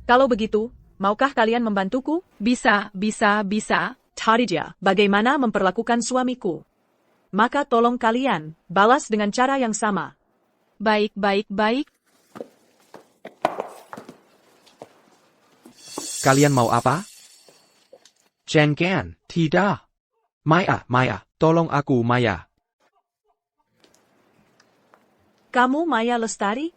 Kalau begitu, maukah kalian membantuku? Bisa. Tarija, bagaimana memperlakukan suamiku? Maka tolong kalian, balas dengan cara yang sama. Baik. Kalian mau apa? Jangan, tidak. Maya, tolong aku, Maya. Kamu Maya Lestari?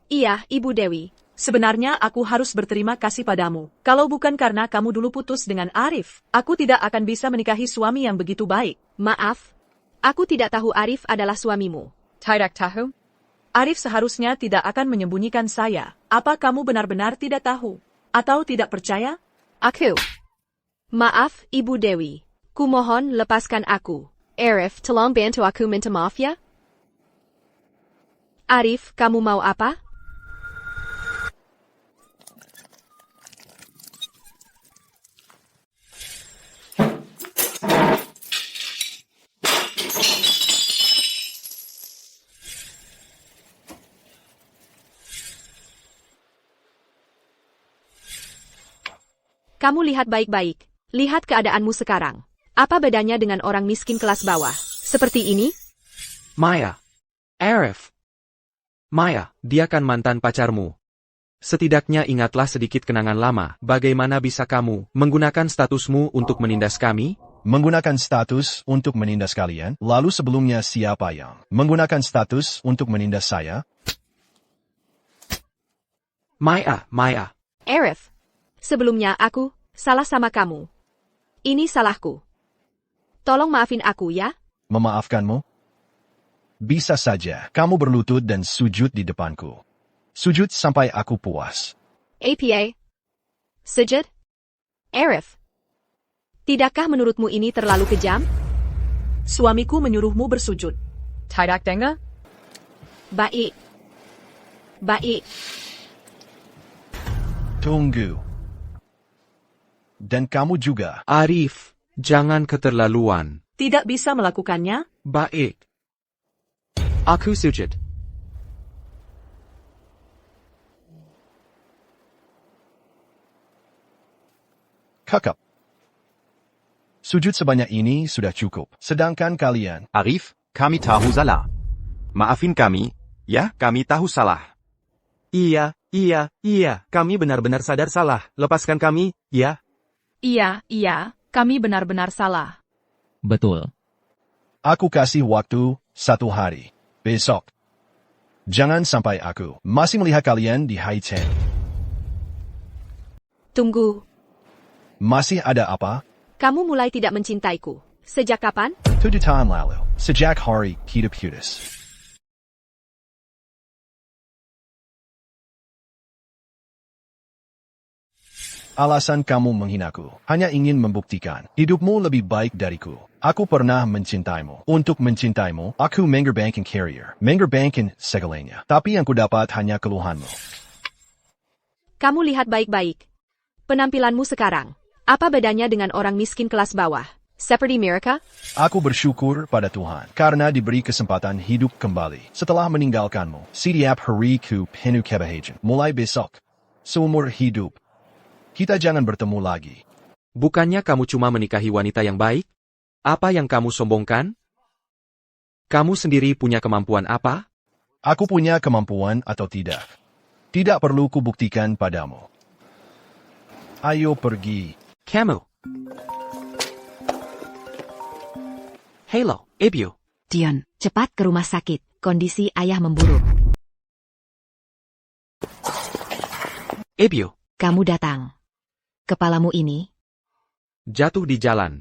Iya, Ibu Dewi. Sebenarnya aku harus berterima kasih padamu. Kalau bukan karena kamu dulu putus dengan Arif, aku tidak akan bisa menikahi suami yang begitu baik. Maaf, aku tidak tahu Arif adalah suamimu. Tidak tahu? Arif seharusnya tidak akan menyembunyikan saya. Apa kamu benar-benar tidak tahu? Atau tidak percaya? Aku. Maaf, Ibu Dewi. Kumohon lepaskan aku. Arif, tolong bantu aku minta maaf ya. Arif, kamu mau apa? Kamu lihat baik-baik. Lihat keadaanmu sekarang. Apa bedanya dengan orang miskin kelas bawah? Seperti ini? Maya. Arif. Maya, dia kan mantan pacarmu. Setidaknya ingatlah sedikit kenangan lama. Bagaimana bisa kamu menggunakan statusmu untuk menindas kami? Menggunakan status untuk menindas kalian? Lalu sebelumnya siapa yang menggunakan status untuk menindas saya? Maya. Arif. Sebelumnya aku salah sama kamu. Ini salahku. Tolong maafin aku ya. Memaafkanmu? Bisa saja, kamu berlutut dan sujud di depanku. Sujud sampai aku puas. APA. Sujud? Arif. Tidakkah menurutmu ini terlalu kejam? Suamiku menyuruhmu bersujud. Tidak dengar? Baik. Tunggu. Dan kamu juga. Arif, jangan keterlaluan. Tidak bisa melakukannya? Baik. Aku sujud. Kakak. Sujud sebanyak ini sudah cukup. Sedangkan kalian. Arif, kami tahu salah. Maafin kami, ya, kami tahu salah. Iya, kami benar-benar sadar salah. Lepaskan kami, ya. Iya, kami benar-benar salah. Betul. Aku kasih waktu 1 hari. Besok. Jangan sampai aku masih melihat kalian di High Ten. Tunggu. Masih ada apa? Kamu mulai tidak mencintaiku. Sejak kapan? 7 tahun lalu. Sejak hari kita putus. Alasan kamu menghinaku hanya ingin membuktikan hidupmu lebih baik dariku. Aku pernah mencintaimu. Untuk mencintaimu, aku mengorbankan career, mengorbankan segalanya. Tapi yang kudapat hanya keluhanmu. Kamu lihat baik-baik. Penampilanmu sekarang. Apa bedanya dengan orang miskin kelas bawah? Seperti mereka? Aku bersyukur pada Tuhan karena diberi kesempatan hidup kembali setelah meninggalkanmu. Setiap hariku penuh kebahagiaan. Mulai besok, seumur hidup, kita jangan bertemu lagi. Bukannya kamu cuma menikahi wanita yang baik? Apa yang kamu sombongkan? Kamu sendiri punya kemampuan apa? Aku punya kemampuan atau tidak? Tidak perlu kubuktikan padamu. Ayo pergi. Kamu. Halo, Ibu. Dion, cepat ke rumah sakit. Kondisi ayah memburuk. Ibu. Kamu datang. Kepalamu ini? Jatuh di jalan.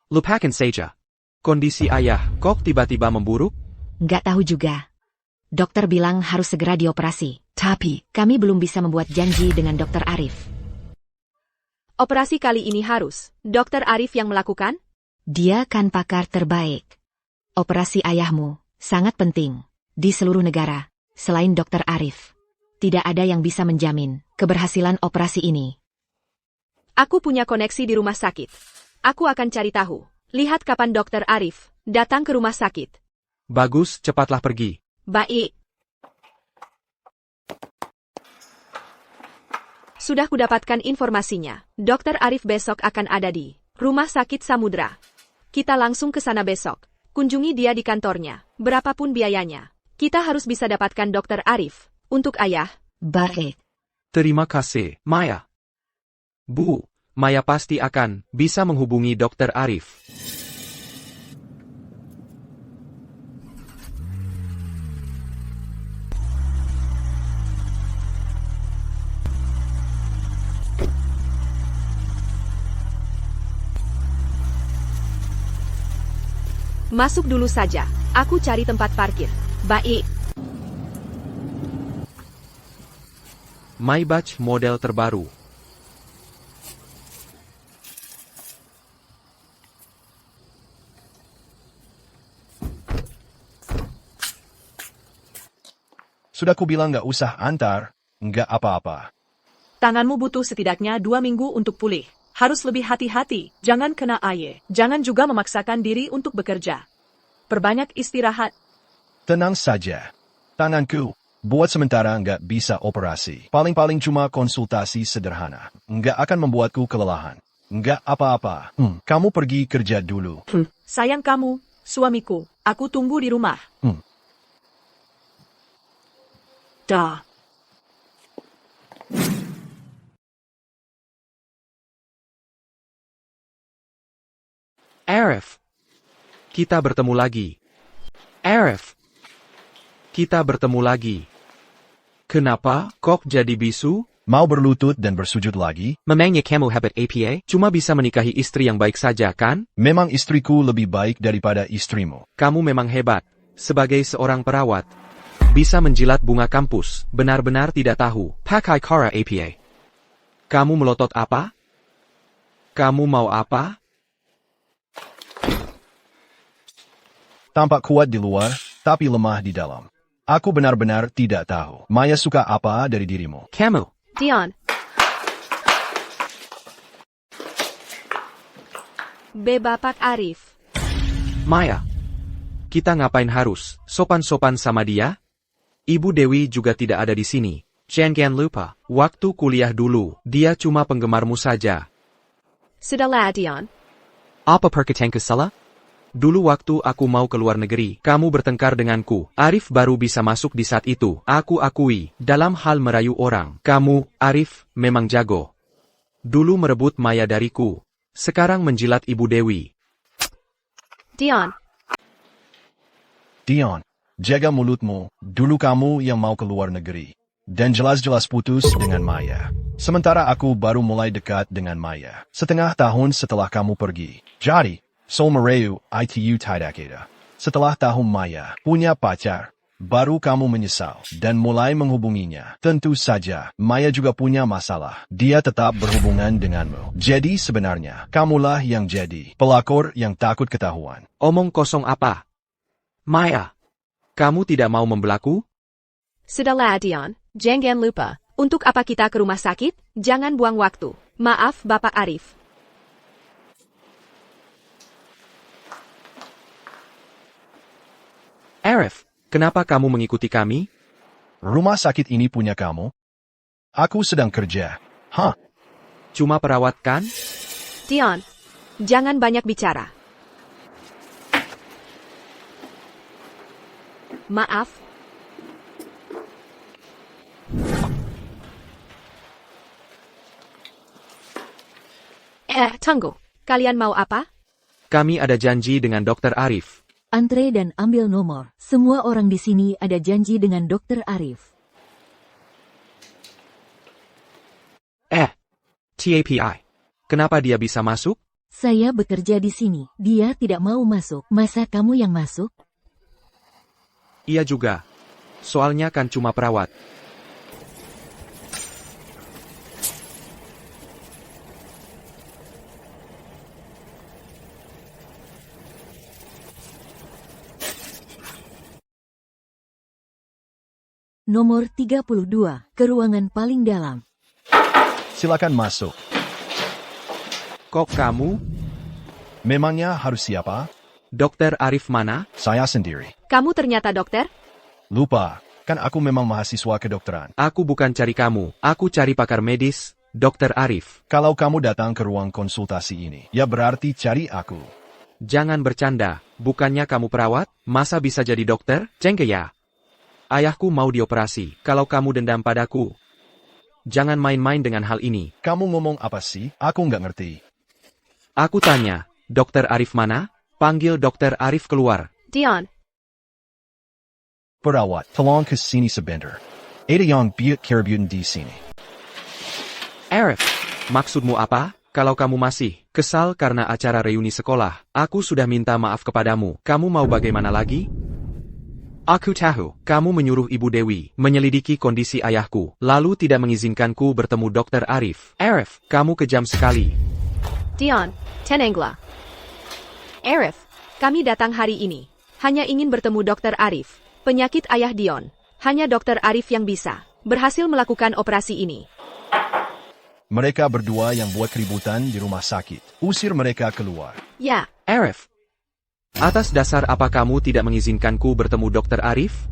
Lupakan saja. Kondisi ayah kok tiba-tiba memburuk? Nggak tahu juga. Dokter bilang harus segera dioperasi. Tapi, kami belum bisa membuat janji dengan Dokter Arif. Operasi kali ini harus Dokter Arif yang melakukan? Dia kan pakar terbaik. Operasi ayahmu sangat penting di seluruh negara. Selain Dokter Arif, tidak ada yang bisa menjamin keberhasilan operasi ini. Aku punya koneksi di rumah sakit. Aku akan cari tahu. Lihat kapan Dokter Arif datang ke rumah sakit. Bagus, cepatlah pergi. Baik. Sudah kudapatkan informasinya. Dokter Arif besok akan ada di Rumah Sakit Samudra. Kita langsung ke sana besok. Kunjungi dia di kantornya. Berapapun biayanya. Kita harus bisa dapatkan Dokter Arif. Untuk ayah. Baik. Terima kasih, Maya. Bu, Maya pasti akan bisa menghubungi Dokter Arif. Masuk dulu saja. Aku cari tempat parkir. Baik. Maybach model terbaru. Sudah kubilang nggak usah antar, nggak apa-apa. Tanganmu butuh setidaknya 2 minggu untuk pulih. Harus lebih hati-hati, jangan kena air. Jangan juga memaksakan diri untuk bekerja. Perbanyak istirahat. Tenang saja. Tanganku, buat sementara nggak bisa operasi. Paling-paling cuma konsultasi sederhana. Nggak akan membuatku kelelahan. Nggak apa-apa. Kamu pergi kerja dulu. Sayang kamu, suamiku. Aku tunggu di rumah. Dah. Arif. Kita bertemu lagi. Arif. Kita bertemu lagi. Kenapa kok jadi bisu? Mau berlutut dan bersujud lagi? Memangnya kamu hebat APA? Cuma bisa menikahi istri yang baik saja kan? Memang istriku lebih baik daripada istrimu. Kamu memang hebat. Sebagai seorang perawat. Bisa menjilat bunga kampus. Benar-benar tidak tahu. Pakai cara APA. Kamu melotot apa? Kamu mau apa? Tampak kuat di luar, tapi lemah di dalam. Aku benar-benar tidak tahu. Maya suka apa dari dirimu? Kamu. Dion. Bapak Arif. Maya. Kita ngapain harus sopan-sopan sama dia? Ibu Dewi juga tidak ada di sini. Jangan lupa, waktu kuliah dulu, dia cuma penggemarmu saja. Sudahlah, Dion. Apa perkataanku salah? Dulu waktu aku mau ke luar negeri, kamu bertengkar denganku. Arif baru bisa masuk di saat itu. Aku akui, dalam hal merayu orang, kamu, Arif, memang jago. Dulu merebut Maya dariku. Sekarang menjilat Ibu Dewi. Dion. Dion, jaga mulutmu. Dulu kamu yang mau ke luar negeri. Dan jelas-jelas putus dengan Maya. Sementara aku baru mulai dekat dengan Maya. Setengah tahun setelah kamu pergi. Jadi, Sol merayu, itu tidak ada. Setelah tahun Maya punya pacar, baru kamu menyesal dan mulai menghubunginya. Tentu saja, Maya juga punya masalah. Dia tetap berhubungan denganmu. Jadi sebenarnya, kamulah yang jadi pelakor yang takut ketahuan. Omong kosong apa? Maya, kamu tidak mau membelaku? Sudahlah, Dion. Jangan lupa. Untuk apa kita ke rumah sakit? Jangan buang waktu. Maaf, Bapak Arif. Arif, kenapa kamu mengikuti kami? Rumah sakit ini punya kamu? Aku sedang kerja. Hah? Cuma perawat kan? Dion, jangan banyak bicara. Maaf. Tunggu. Kalian mau apa? Kami ada janji dengan Dr. Arif. Antre dan ambil nomor. Semua orang di sini ada janji dengan Dr. Arif. TAPI. Kenapa dia bisa masuk? Saya bekerja di sini. Dia tidak mau masuk. Masa kamu yang masuk? Iya juga. Soalnya kan cuma perawat. Nomor 32, ke ruangan paling dalam. Silakan masuk. Kok kamu? Memangnya harus siapa? Dr. Arif mana? Saya sendiri. Kamu ternyata dokter? Lupa, kan aku memang mahasiswa kedokteran. Aku bukan cari kamu, aku cari pakar medis, Dr. Arif. Kalau kamu datang ke ruang konsultasi ini, ya berarti cari aku. Jangan bercanda, bukannya kamu perawat? Masa bisa jadi dokter? Cengke ya. Ayahku mau dioperasi, kalau kamu dendam padaku. Jangan main-main dengan hal ini. Kamu ngomong apa sih? Aku nggak ngerti. Aku tanya, Dr. Arif mana? Panggil Dr. Arif keluar. Dion. Perawat, tolong ke sini sebentar. Ada yang biut keributan di sini. Arif, maksudmu apa? Kalau kamu masih kesal karena acara reuni sekolah, aku sudah minta maaf kepadamu. Kamu mau bagaimana lagi? Aku tahu, kamu menyuruh Ibu Dewi menyelidiki kondisi ayahku, lalu tidak mengizinkanku bertemu Dr. Arif. Arif, kamu kejam sekali. Dion, Tenengla. Arif, kami datang hari ini. Hanya ingin bertemu Dr. Arif. Penyakit ayah Dion. Hanya Dr. Arif yang bisa berhasil melakukan operasi ini. Mereka berdua yang buat keributan di rumah sakit. Usir mereka keluar. Ya, Arif, atas dasar apa kamu tidak mengizinkanku bertemu Dr. Arif?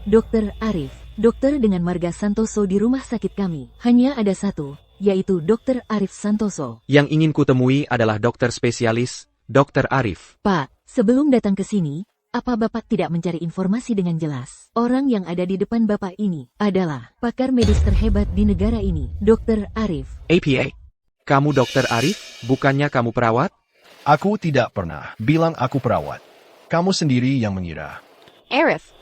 Dokter Arif, dokter dengan marga Santoso di rumah sakit kami. Hanya ada satu, yaitu Dokter Arif Santoso. Yang ingin kutemui adalah dokter spesialis, Dr. Arif. Pak, sebelum datang ke sini, apa Bapak tidak mencari informasi dengan jelas? Orang yang ada di depan Bapak ini adalah pakar medis terhebat di negara ini, Dokter Arif. APA, kamu Dr. Arif, bukannya kamu perawat? Aku tidak pernah bilang aku perawat. Kamu sendiri yang mengira. Arif.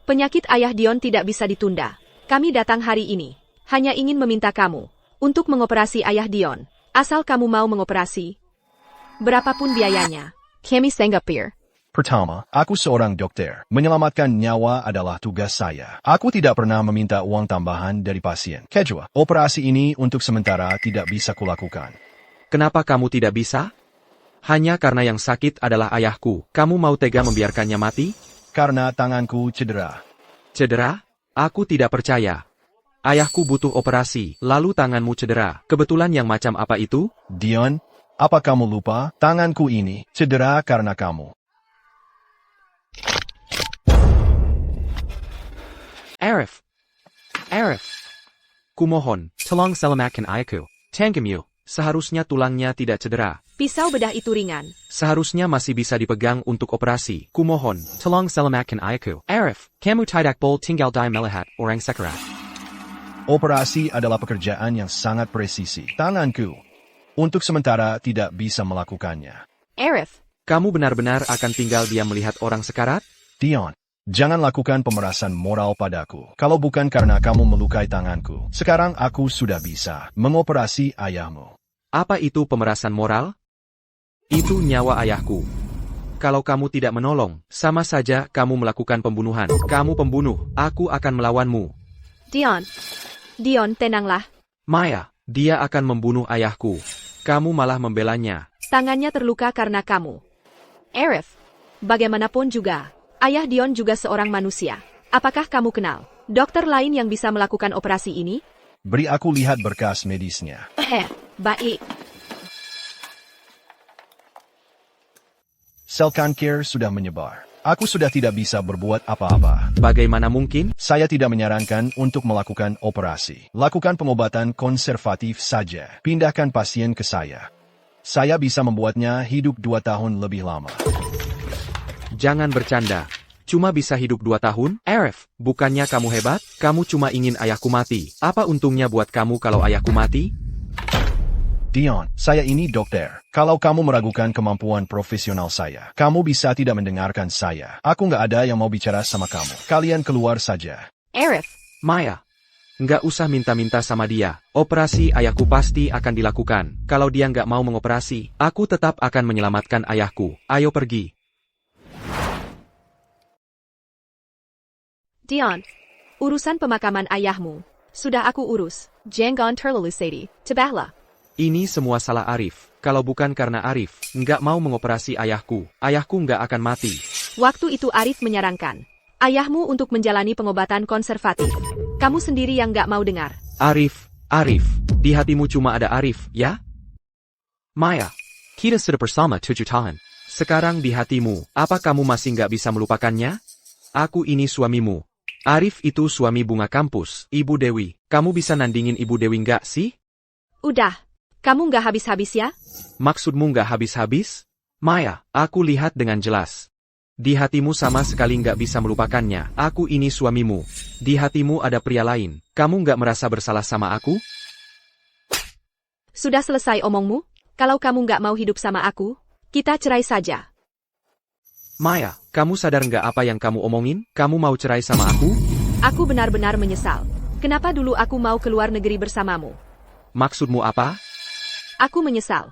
Penyakit ayah Dion tidak bisa ditunda. Kami datang hari ini. Hanya ingin meminta kamu untuk mengoperasi ayah Dion. Asal kamu mau mengoperasi. Berapapun biayanya. Kami sanggapir. Pertama, aku seorang dokter. Menyelamatkan nyawa adalah tugas saya. Aku tidak pernah meminta uang tambahan dari pasien. Kedua, operasi ini untuk sementara tidak bisa kulakukan. Kenapa kamu tidak bisa? Hanya karena yang sakit adalah ayahku. Kamu mau tega membiarkannya mati? Karena tanganku cedera. Cedera? Aku tidak percaya. Ayahku butuh operasi, lalu tanganmu cedera. Kebetulan yang macam apa itu? Dion, apa kamu lupa? Tanganku ini cedera karena kamu. Arif. Arif. Kumohon, tolong selamatkan ayahku. Tanggamu. Seharusnya tulangnya tidak cedera. Pisau bedah itu ringan. Seharusnya masih bisa dipegang untuk operasi. Kumohon, tolong selamatkan ayahku. Arif, kamu tidak boleh tinggal di melihat orang sekarat. Operasi adalah pekerjaan yang sangat presisi. Tanganku, untuk sementara tidak bisa melakukannya. Arif. Kamu benar-benar akan tinggal diam melihat orang sekarat? Dion, jangan lakukan pemerasan moral padaku. Kalau bukan karena kamu melukai tanganku, sekarang aku sudah bisa mengoperasi ayahmu. Apa itu pemerasan moral? Itu nyawa ayahku. Kalau kamu tidak menolong, sama saja kamu melakukan pembunuhan. Kamu pembunuh, aku akan melawanmu. Dion, tenanglah. Maya, dia akan membunuh ayahku. Kamu malah membelanya. Tangannya terluka karena kamu. Arif, bagaimanapun juga, ayah Dion juga seorang manusia. Apakah kamu kenal dokter lain yang bisa melakukan operasi ini? Beri aku lihat berkas medisnya. Baik. Sel kanker sudah menyebar. Aku sudah tidak bisa berbuat apa-apa. Bagaimana mungkin? Saya tidak menyarankan untuk melakukan operasi. Lakukan pengobatan konservatif saja. Pindahkan pasien ke saya. Saya bisa membuatnya hidup 2 tahun lebih lama. Jangan bercanda. Cuma bisa hidup 2 tahun? Arif, bukannya kamu hebat? Kamu cuma ingin ayahku mati. Apa untungnya buat kamu kalau ayahku mati? Dion, saya ini dokter. Kalau kamu meragukan kemampuan profesional saya, kamu bisa tidak mendengarkan saya. Aku nggak ada yang mau bicara sama kamu. Kalian keluar saja. Arif. Maya, nggak usah minta-minta sama dia. Operasi ayahku pasti akan dilakukan. Kalau dia nggak mau mengoperasi, aku tetap akan menyelamatkan ayahku. Ayo pergi. Dion, urusan pemakaman ayahmu sudah aku urus. Jangan terlalu sedih. Tabahlah. Ini semua salah Arif. Kalau bukan karena Arif nggak mau mengoperasi ayahku nggak akan mati. Waktu itu Arif menyarankan ayahmu untuk menjalani pengobatan konservatif. Kamu sendiri yang nggak mau dengar. Arif, di hatimu cuma ada Arif, ya? Maya, kita sudah bersama 7 tahun. Sekarang di hatimu, apa kamu masih nggak bisa melupakannya? Aku ini suamimu. Arif itu suami bunga kampus, Ibu Dewi. Kamu bisa nandingin Ibu Dewi nggak sih? Udah. Kamu nggak habis-habis ya? Maksudmu nggak habis-habis? Maya, aku lihat dengan jelas. Di hatimu sama sekali nggak bisa melupakannya. Aku ini suamimu. Di hatimu ada pria lain. Kamu nggak merasa bersalah sama aku? Sudah selesai omongmu? Kalau kamu nggak mau hidup sama aku, kita cerai saja. Maya, kamu sadar nggak apa yang kamu omongin? Kamu mau cerai sama aku? Aku benar-benar menyesal. Kenapa dulu aku mau keluar negeri bersamamu? Maksudmu apa? Aku menyesal.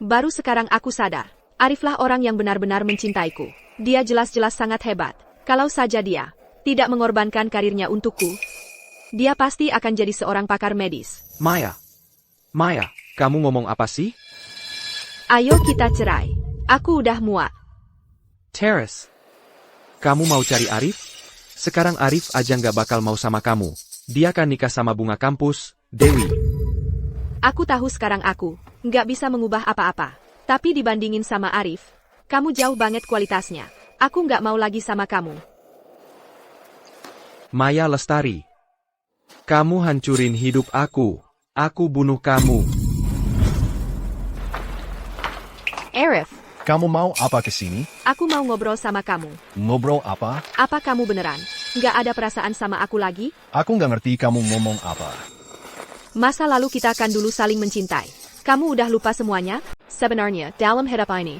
Baru sekarang aku sadar. Ariflah orang yang benar-benar mencintaiku. Dia jelas-jelas sangat hebat. Kalau saja dia tidak mengorbankan karirnya untukku, dia pasti akan jadi seorang pakar medis. Maya. Maya, kamu ngomong apa sih? Ayo kita cerai. Aku udah muak. Terrace. Kamu mau cari Arif? Sekarang Arif aja nggak bakal mau sama kamu. Dia kan nikah sama bunga kampus, Dewi. Aku tahu sekarang aku nggak bisa mengubah apa-apa. Tapi dibandingin sama Arif, kamu jauh banget kualitasnya. Aku nggak mau lagi sama kamu. Maya Lestari. Kamu hancurin hidup aku. Aku bunuh kamu. Arif, Kamu mau apa kesini? aku mau ngobrol sama kamu. Ngobrol apa? Apa kamu beneran nggak ada perasaan sama aku lagi? Aku nggak ngerti kamu ngomong apa. Masa lalu kita kan dulu saling mencintai. Kamu udah lupa semuanya? Sebenarnya, dalam hidup ini,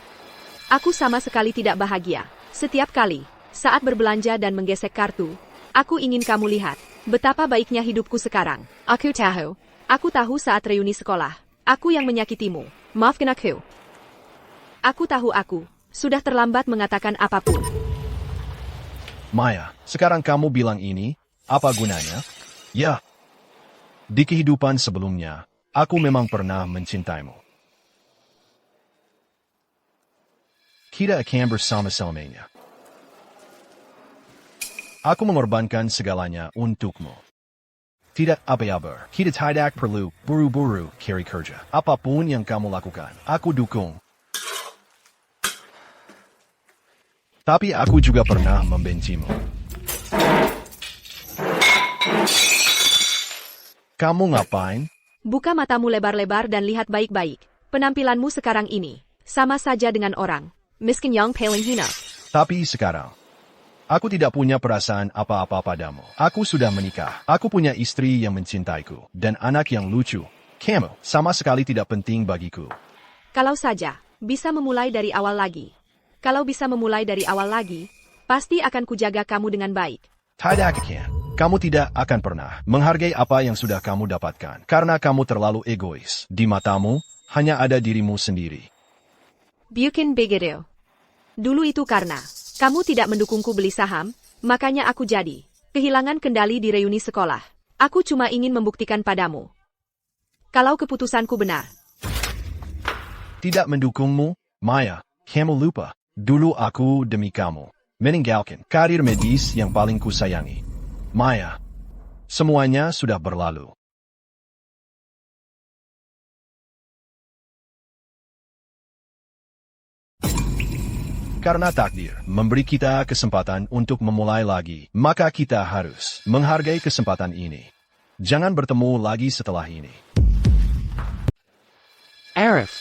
aku sama sekali tidak bahagia. Setiap kali, saat berbelanja dan menggesek kartu, aku ingin kamu lihat betapa baiknya hidupku sekarang. Aku tahu. Aku tahu saat reuni sekolah, aku yang menyakitimu. Maafkan aku. Aku tahu aku sudah terlambat mengatakan apapun. Maya, sekarang kamu bilang ini, apa gunanya? Ya. Di kehidupan sebelumnya, aku memang pernah mencintaimu. Kita akan bersama-samanya. Aku mengorbankan segalanya untukmu. Tidak apa-apa, kita tidak perlu buru-buru cari kerja. Apapun yang kamu lakukan, aku dukung. Tapi aku juga pernah membencimu. Kamu ngapain? Buka matamu lebar-lebar dan lihat baik-baik. Penampilanmu sekarang ini sama saja dengan orang miskin yang paling hina. Tapi sekarang, aku tidak punya perasaan apa-apa padamu. Aku sudah menikah. Aku punya istri yang mencintaiku. Dan anak yang lucu. Kamu sama sekali tidak penting bagiku. Kalau saja bisa memulai dari awal lagi. Kalau bisa memulai dari awal lagi, pasti akan kujaga kamu dengan baik. Tidak akan. Kamu tidak akan pernah menghargai apa yang sudah kamu dapatkan. Karena kamu terlalu egois. Di matamu, hanya ada dirimu sendiri. Bukan begitu. Dulu itu karena kamu tidak mendukungku beli saham, makanya aku jadi kehilangan kendali di reuni sekolah. Aku cuma ingin membuktikan padamu kalau keputusanku benar. Tidak mendukungmu, Maya. Kamu lupa. Dulu aku demi kamu meninggalkan karir medis yang paling kusayangi. Maya, semuanya sudah berlalu. Karena takdir memberi kita kesempatan untuk memulai lagi, maka kita harus menghargai kesempatan ini. Jangan bertemu lagi setelah ini. Arif,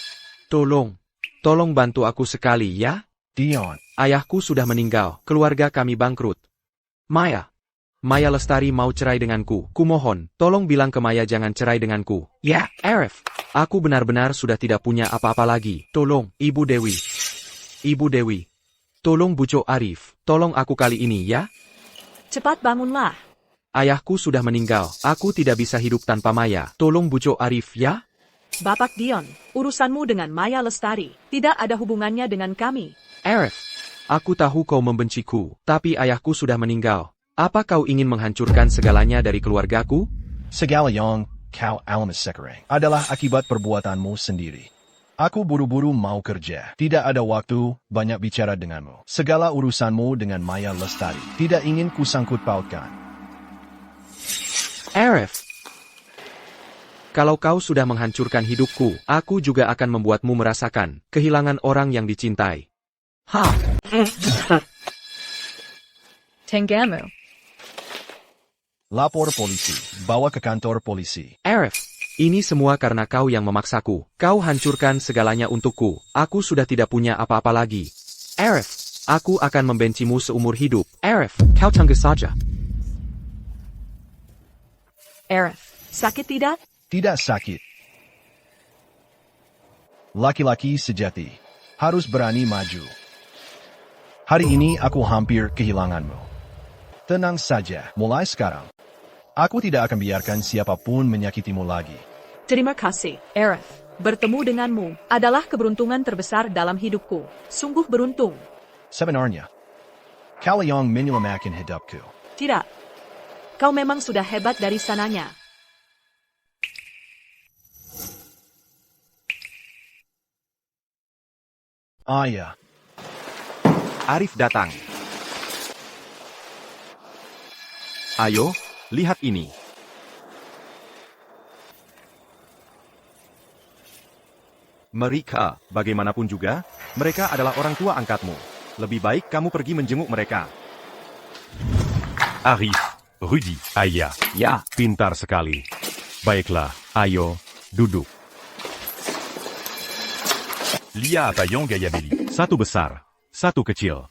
tolong bantu aku sekali ya. Dion, Ayahku sudah meninggal, keluarga kami bangkrut. Maya Lestari mau cerai denganku. Kumohon, tolong bilang ke Maya jangan cerai denganku. Ya, Arif, aku benar-benar sudah tidak punya apa-apa lagi. Tolong, Ibu Dewi. Ibu Dewi. Tolong bujuk Arif, tolong aku kali ini ya. Cepat bangunlah. Ayahku sudah meninggal, aku tidak bisa hidup tanpa Maya. Tolong bujuk Arif ya. Bapak Dion, urusanmu dengan Maya Lestari tidak ada hubungannya dengan kami. Arif, aku tahu kau membenciku, tapi ayahku sudah meninggal. Apa kau ingin menghancurkan segalanya dari keluargaku? segala yang kau alami sekarang adalah akibat perbuatanmu sendiri. Aku buru-buru mau kerja. Tidak ada waktu banyak bicara denganmu. Segala urusanmu dengan Maya Lestari tidak ingin kusangkut pautkan. Arif, kalau kau sudah menghancurkan hidupku, aku juga akan membuatmu merasakan kehilangan orang yang dicintai. Ha! Tenggamu. Lapor polisi. Bawa ke kantor polisi. Arif, ini semua karena kau yang memaksaku. Kau hancurkan segalanya untukku. Aku sudah tidak punya apa-apa lagi. Arif, aku akan membencimu seumur hidup. Arif, kau tunggu saja. Arif, sakit tidak? Tidak sakit. Laki-laki sejati harus berani maju. Hari ini aku hampir kehilanganmu. Tenang saja, mulai sekarang. Aku tidak akan biarkan siapapun menyakitimu lagi. Terima kasih, Arif. Bertemu denganmu adalah keberuntungan terbesar dalam hidupku. Sungguh beruntung. Sebenarnya, Kalian menyelamatkan hidupku. Tidak. Kau memang sudah hebat dari sananya. Ayah, Arif datang. Ayo, lihat ini. Mereka, bagaimanapun juga, mereka adalah orang tua angkatmu. Lebih baik kamu pergi menjenguk mereka. Arif, Rudy, ayah. Ya, Pintar sekali. Baiklah, ayo, duduk. Lia Atayong Gayabeli. Satu besar, satu kecil.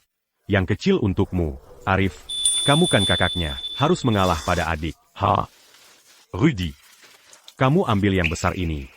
Yang kecil untukmu, Arif. Kamu kan kakaknya, harus mengalah pada adik. Ha. Rudy. Kamu ambil yang besar ini.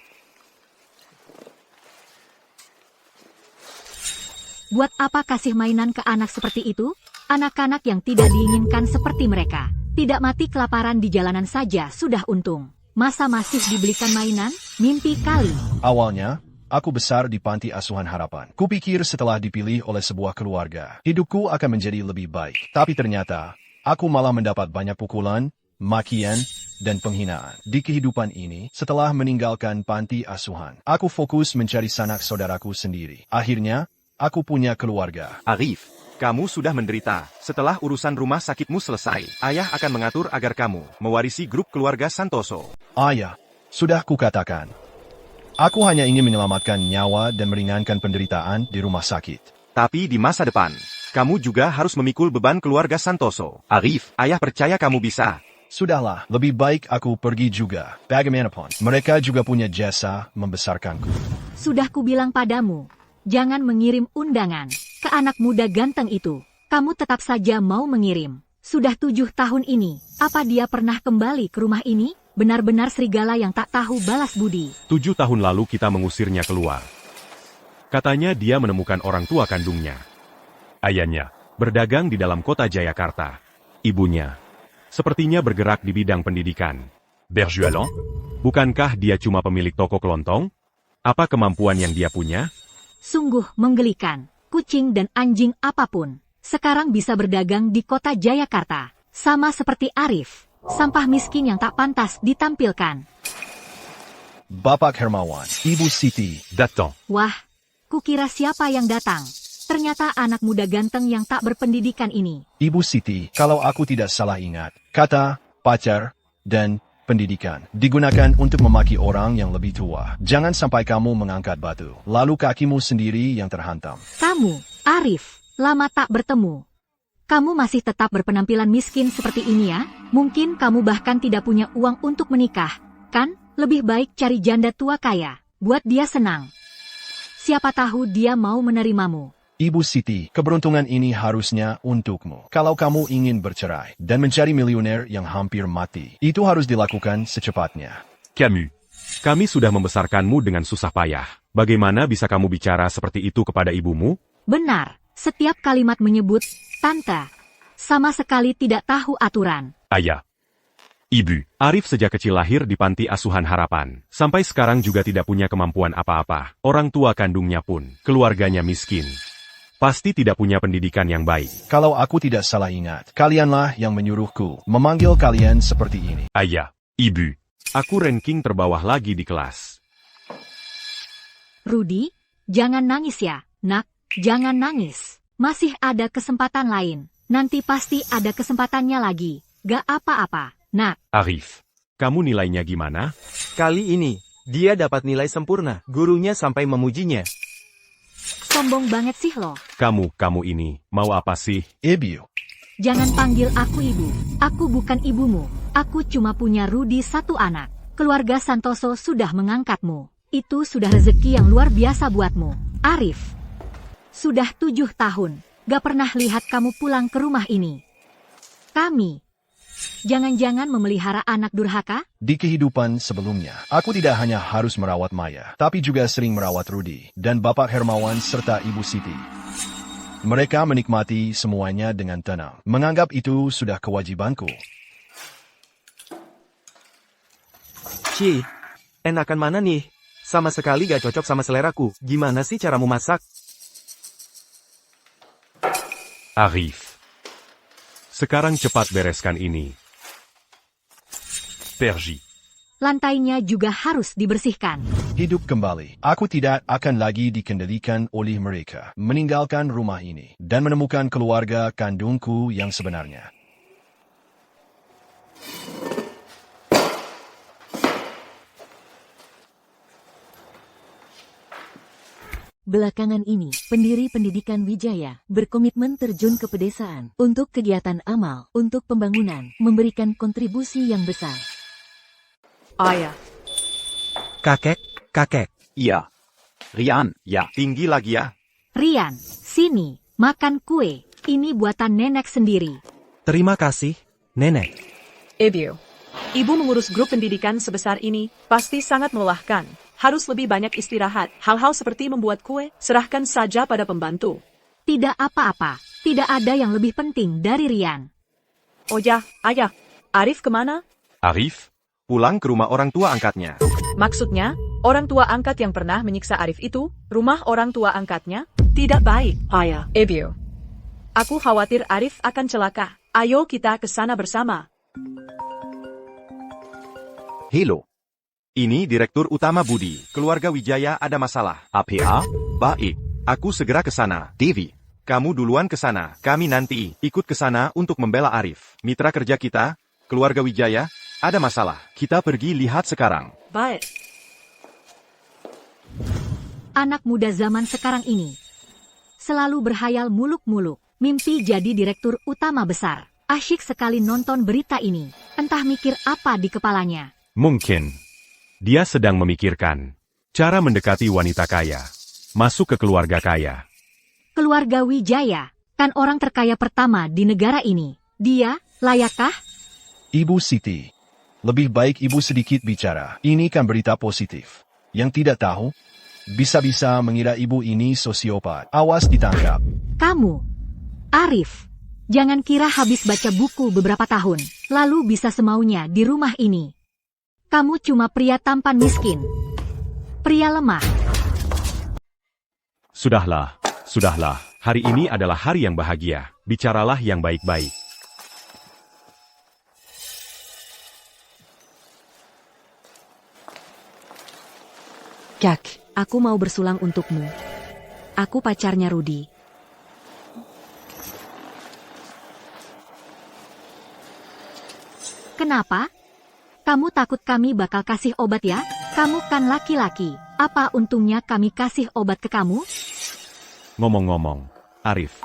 Buat apa kasih mainan ke anak seperti itu? Anak-anak yang tidak diinginkan seperti mereka. Tidak mati kelaparan di jalanan saja sudah untung. Masa masih dibelikan mainan? Mimpi kali. awalnya, aku besar di panti asuhan harapan. Kupikir setelah dipilih oleh sebuah keluarga, hidupku akan menjadi lebih baik. Tapi ternyata, aku malah mendapat banyak pukulan, makian, dan penghinaan. Di kehidupan ini, setelah meninggalkan panti asuhan, aku fokus mencari sanak saudaraku sendiri. Akhirnya, aku punya keluarga. Arif, kamu sudah menderita. Setelah urusan rumah sakitmu selesai, ayah akan mengatur agar kamu mewarisi grup keluarga Santoso. Ayah, sudah kukatakan. Aku hanya ingin menyelamatkan nyawa dan meringankan penderitaan di rumah sakit. Tapi di masa depan, kamu juga harus memikul beban keluarga Santoso. Arif, ayah percaya kamu bisa. Sudahlah, lebih baik aku pergi juga. Bagaimanapun, mereka juga punya jasa membesarkanku. Sudah kubilang padamu, jangan mengirim undangan ke anak muda ganteng itu. Kamu tetap saja mau mengirim. Sudah 7 tahun ini, apa dia pernah kembali ke rumah ini? Benar-benar serigala yang tak tahu balas budi. 7 tahun lalu kita mengusirnya keluar. Katanya dia menemukan orang tua kandungnya. Ayahnya berdagang di dalam kota Jayakarta. Ibunya sepertinya bergerak di bidang pendidikan. Berjualan? Bukankah dia cuma pemilik toko kelontong? Apa kemampuan yang dia punya? Sungguh menggelikan. Kucing dan anjing apapun sekarang bisa berdagang di kota Jayakarta. Sama seperti Arif, sampah miskin yang tak pantas ditampilkan. Bapak Hermawan, Ibu Siti. Datang. Wah, kukira siapa yang datang. Ternyata anak muda ganteng yang tak berpendidikan ini. Ibu Siti, kalau aku tidak salah ingat, kata, pacar, dan pendidikan digunakan untuk memaki orang yang lebih tua. Jangan sampai kamu mengangkat batu, lalu kakimu sendiri yang terhantam. Kamu, Arif, lama tak bertemu. Kamu masih tetap berpenampilan miskin seperti ini ya? Mungkin kamu bahkan tidak punya uang untuk menikah, kan? Lebih baik cari janda tua kaya, buat dia senang. Siapa tahu dia mau menerimamu. Ibu Siti, keberuntungan ini harusnya untukmu. Kalau kamu ingin bercerai dan mencari miliuner yang hampir mati, itu harus dilakukan secepatnya. Camus, kami sudah membesarkanmu dengan susah payah. Bagaimana bisa kamu bicara seperti itu kepada ibumu? Benar, setiap kalimat menyebut, Tante. Sama sekali tidak tahu aturan. Ayah. Ibu, Arif sejak kecil lahir di panti asuhan harapan. Sampai sekarang juga tidak punya kemampuan apa-apa. Orang tua kandungnya pun, keluarganya miskin. Pasti tidak punya pendidikan yang baik. Kalau aku tidak salah ingat, kalianlah yang menyuruhku memanggil kalian seperti ini. Ayah, ibu, aku ranking terbawah lagi di kelas. Rudy, jangan nangis ya, nak. Jangan nangis. Masih ada kesempatan lain. Nanti pasti ada kesempatannya lagi. Gak apa-apa, nak. Arif, kamu nilainya gimana? Kali ini, dia dapat nilai sempurna. Gurunya sampai memujinya. Sombong banget sih lo. Kamu ini, mau apa sih? Ibu. Jangan panggil aku ibu. Aku bukan ibumu. Aku cuma punya Rudy satu anak. Keluarga Santoso sudah mengangkatmu. Itu sudah rezeki yang luar biasa buatmu. Arif. Sudah 7 tahun. Gak pernah lihat kamu pulang ke rumah ini. Kami. Jangan-jangan memelihara anak durhaka? Di kehidupan sebelumnya, aku tidak hanya harus merawat Maya, tapi juga sering merawat Rudy, dan Bapak Hermawan serta Ibu Siti. Mereka menikmati semuanya dengan tenang, menganggap itu sudah kewajibanku. Ci, enakan mana nih? Sama sekali gak cocok sama seleraku. Gimana sih caramu masak? Arif, Sekarang cepat bereskan ini. Pergi. Lantainya juga harus dibersihkan. Hidup kembali. Aku tidak akan lagi dikendalikan oleh mereka. Meninggalkan rumah ini dan menemukan keluarga kandungku yang sebenarnya. Belakangan ini, pendiri pendidikan Wijaya berkomitmen terjun ke pedesaan untuk kegiatan amal, untuk pembangunan, memberikan kontribusi yang besar. Ayah. Kakek. Iya. Rian, ya. Tinggi lagi ya. Rian, sini, makan kue. Ini buatan nenek sendiri. Terima kasih, Nenek. Ibu. Ibu mengurus grup pendidikan sebesar ini, pasti sangat melelahkan. Harus lebih banyak istirahat. Hal-hal seperti membuat kue, serahkan saja pada pembantu. Tidak apa-apa. Tidak ada yang lebih penting dari Rian. Oh ya, ayah. Arif kemana? Arif? Pulang ke rumah orang tua angkatnya. Maksudnya, orang tua angkat yang pernah menyiksa Arif itu, rumah orang tua angkatnya, tidak baik. Ayah. Ibu. Aku khawatir Arif akan celaka. Ayo kita ke sana bersama. Halo. Ini Direktur Utama Budi. Keluarga Wijaya ada masalah. APA? Baik. Aku segera ke sana. Devi, kamu duluan ke sana. Kami nanti ikut ke sana untuk membela Arif. Mitra kerja kita, keluarga Wijaya, ada masalah. Kita pergi lihat sekarang. Baik. Anak muda zaman sekarang ini selalu berhayal muluk-muluk, mimpi jadi direktur utama besar. Asyik sekali nonton berita ini. Entah mikir apa di kepalanya. Mungkin dia sedang memikirkan cara mendekati wanita kaya, masuk ke keluarga kaya. Keluarga Wijaya kan orang terkaya pertama di negara ini. Dia layakkah? Ibu Siti, lebih baik ibu sedikit bicara. Ini kan berita positif. Yang tidak tahu, bisa-bisa mengira ibu ini sosiopat. Awas ditangkap. Kamu, Arif, jangan kira habis baca buku beberapa tahun, lalu bisa semaunya di rumah ini. Kamu cuma pria tampan miskin. Pria lemah. Sudahlah. Hari ini adalah hari yang bahagia. Bicaralah yang baik-baik. Kak, aku mau bersulang untukmu. Aku pacarnya Rudi. Kenapa? Kamu takut kami bakal kasih obat ya? Kamu kan laki-laki. Apa untungnya kami kasih obat ke kamu? Ngomong-ngomong, Arif.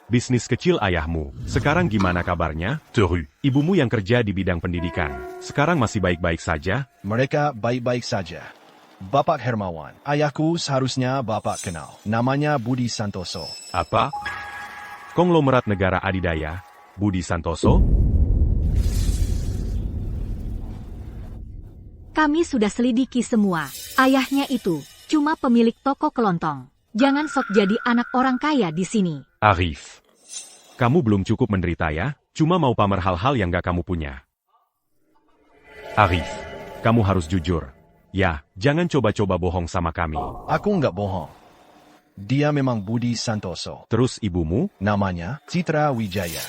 Bisnis kecil ayahmu, sekarang gimana kabarnya? Teru, ibumu yang kerja di bidang pendidikan, sekarang masih baik-baik saja? Mereka baik-baik saja. Bapak Hermawan, ayahku seharusnya Bapak kenal. Namanya Budi Santoso. Apa? Konglomerat Negara Adidaya, Budi Santoso? Kami sudah selidiki semua. Ayahnya itu cuma pemilik toko kelontong. Jangan sok jadi anak orang kaya di sini. Arif, kamu belum cukup menderita ya? Cuma mau pamer hal-hal yang gak kamu punya. Arif, kamu harus jujur. Ya, jangan coba-coba bohong sama kami. Aku nggak bohong. Dia memang Budi Santoso. Terus ibumu? Namanya Citra Wijaya.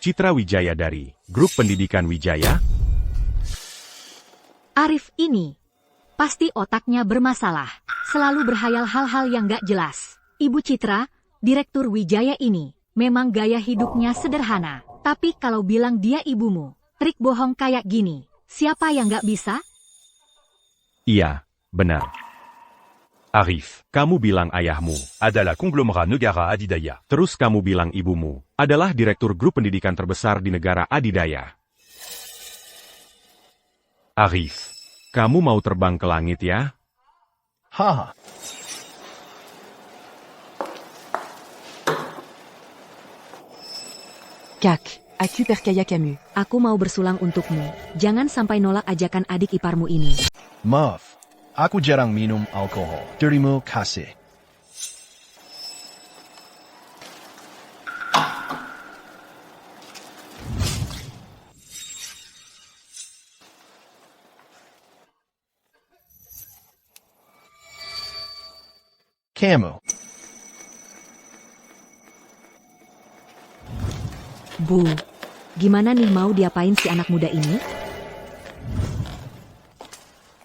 Citra Wijaya dari Grup Pendidikan Wijaya? Arif ini pasti otaknya bermasalah. Selalu berhayal hal-hal yang gak jelas. Ibu Citra, Direktur Wijaya ini, memang gaya hidupnya sederhana. Tapi kalau bilang dia ibumu, trik bohong kayak gini, siapa yang gak bisa? Iya, benar. Arif, kamu bilang ayahmu adalah konglomerat negara adidaya. Terus kamu bilang ibumu adalah direktur grup pendidikan terbesar di negara adidaya. Arif, kamu mau terbang ke langit ya? Haha. Kak, aku percaya kamu. Aku mau bersulang untukmu. Jangan sampai nolak ajakan adik iparmu ini. Maaf, aku jarang minum alkohol. Terima kasih. Kamu. Bu, gimana nih mau diapain si anak muda ini?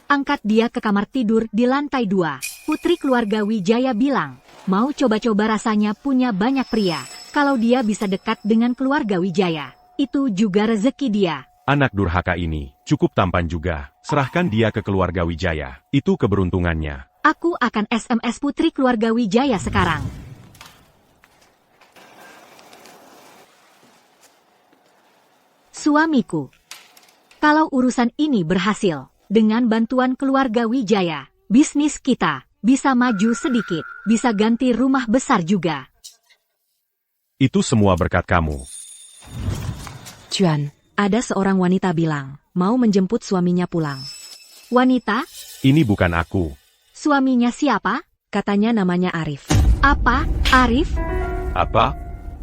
Angkat dia ke kamar tidur di lantai 2. Putri keluarga Wijaya bilang, mau coba-coba rasanya punya banyak pria. Kalau dia bisa dekat dengan keluarga Wijaya, itu juga rezeki dia. Anak durhaka ini, cukup tampan juga. Serahkan dia ke keluarga Wijaya. Itu keberuntungannya. Aku akan SMS putri keluarga Wijaya sekarang. Suamiku, kalau urusan ini berhasil, dengan bantuan keluarga Wijaya, bisnis kita bisa maju sedikit, bisa ganti rumah besar juga. Itu semua berkat kamu. Juan, ada seorang wanita bilang, mau menjemput suaminya pulang. Wanita? Ini bukan aku. Suaminya siapa? Katanya namanya Arif. Apa? Arif? Apa?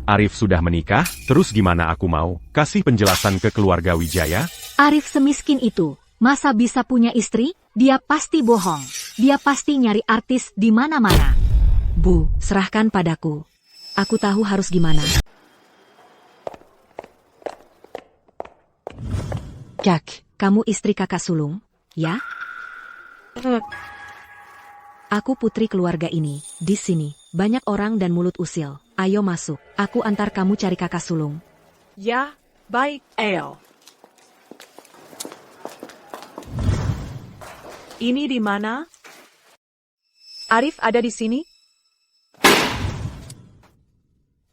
Arif sudah menikah? Terus gimana aku mau kasih penjelasan ke keluarga Wijaya? Arif semiskin itu, masa bisa punya istri? Dia pasti bohong. Dia pasti nyari artis di mana-mana. Bu, serahkan padaku. Aku tahu harus gimana. Kak, kamu istri kakak sulung, ya? Aku putri keluarga ini. Di sini, banyak orang dan mulut usil. Ayo masuk, aku antar kamu cari kakak sulung. Ya, baik, ayo. Ini di mana? Arif ada di sini?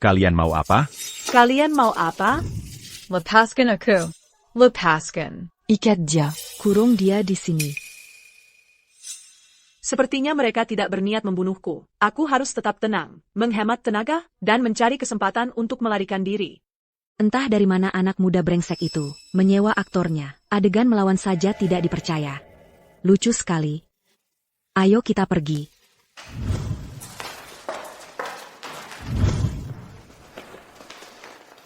Kalian mau apa? Kalian mau apa? Lepaskan aku. Lepaskan. ikat dia. Kurung dia di sini. Sepertinya mereka tidak berniat membunuhku. Aku harus tetap tenang, menghemat tenaga, dan mencari kesempatan untuk melarikan diri. Entah dari mana anak muda brengsek itu, menyewa aktornya, adegan melawan saja tidak dipercaya. Lucu sekali. Ayo kita pergi.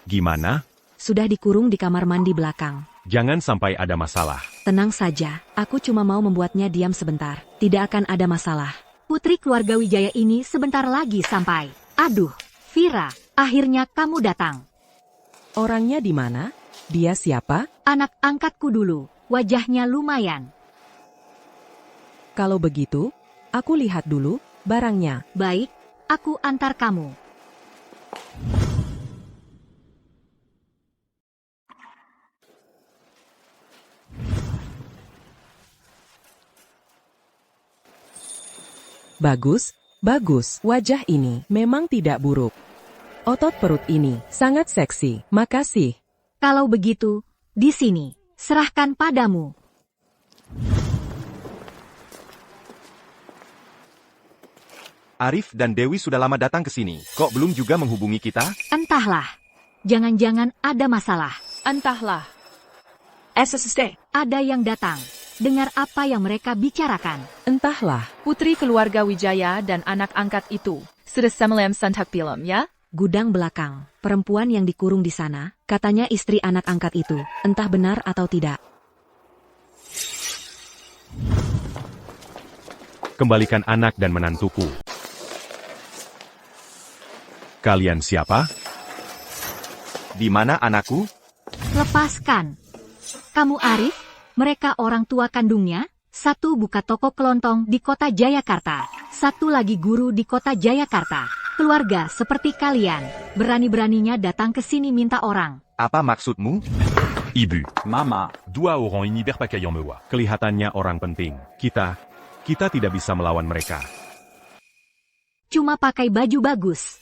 Gimana? Sudah dikurung di kamar mandi belakang. Jangan sampai ada masalah. Tenang saja, aku cuma mau membuatnya diam sebentar. Tidak akan ada masalah. Putri keluarga Wijaya ini sebentar lagi sampai. Aduh, Vira, akhirnya kamu datang. Orangnya di mana? Dia siapa? Anak angkatku dulu, wajahnya lumayan. Kalau begitu, aku lihat dulu barangnya. Baik, aku antar kamu. Bagus, bagus. Wajah ini memang tidak buruk. Otot perut ini sangat seksi. Makasih. Kalau begitu, di sini, serahkan padamu. Arif dan Dewi sudah lama datang ke sini. Kok belum juga menghubungi kita? Entahlah. Jangan-jangan ada masalah. Entahlah. SSD. Ada yang datang. Dengar apa yang mereka bicarakan. Entahlah. Putri keluarga Wijaya dan anak angkat itu. Sudah semalam santak film, ya? Gudang belakang. Perempuan yang dikurung di sana, katanya istri anak angkat itu. Entah benar atau tidak. Kembalikan anak dan menantuku. Kalian siapa? Di mana anakku? Lepaskan. Kamu Arif? Mereka orang tua kandungnya, satu buka toko kelontong di kota Jayakarta, satu lagi guru di kota Jayakarta. Keluarga seperti kalian, berani-beraninya datang ke sini minta orang. Apa maksudmu? Ibu. Mama. Dua orang ini berpakaian mewah. Kelihatannya orang penting. Kita tidak bisa melawan mereka. Cuma pakai baju bagus.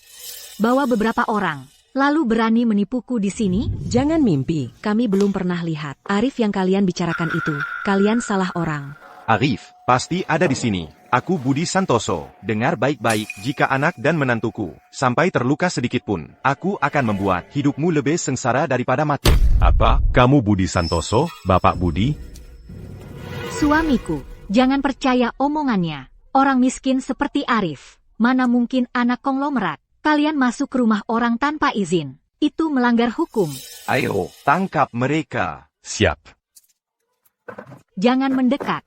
Bawa beberapa orang. Lalu berani menipuku di sini? Jangan mimpi. Kami belum pernah lihat Arif yang kalian bicarakan itu. Kalian salah orang. Arif, pasti ada di sini. Aku Budi Santoso. Dengar baik-baik, jika anak dan menantuku sampai terluka sedikit pun, aku akan membuat hidupmu lebih sengsara daripada mati. Apa? Kamu Budi Santoso, Bapak Budi? Suamiku, jangan percaya omongannya. Orang miskin seperti Arif, mana mungkin anak konglomerat. Kalian masuk ke rumah orang tanpa izin. Itu melanggar hukum. Ayo, tangkap mereka. Siap. Jangan mendekat.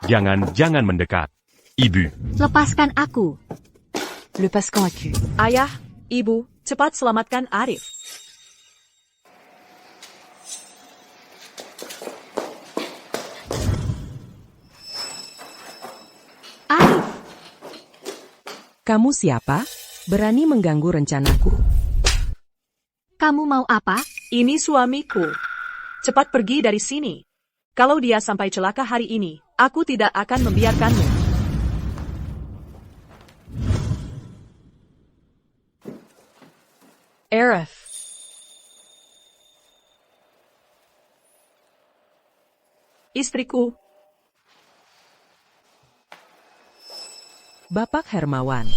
Jangan mendekat. Ibu. Lepaskan aku. Lepaskan aku. Ayah, ibu, cepat selamatkan Arif. Arif, Kamu siapa? Berani mengganggu rencanaku. kamu mau apa? Ini suamiku. Cepat pergi dari sini. Kalau dia sampai celaka hari ini, aku tidak akan membiarkanmu. Arif. Istriku. Bapak Hermawan.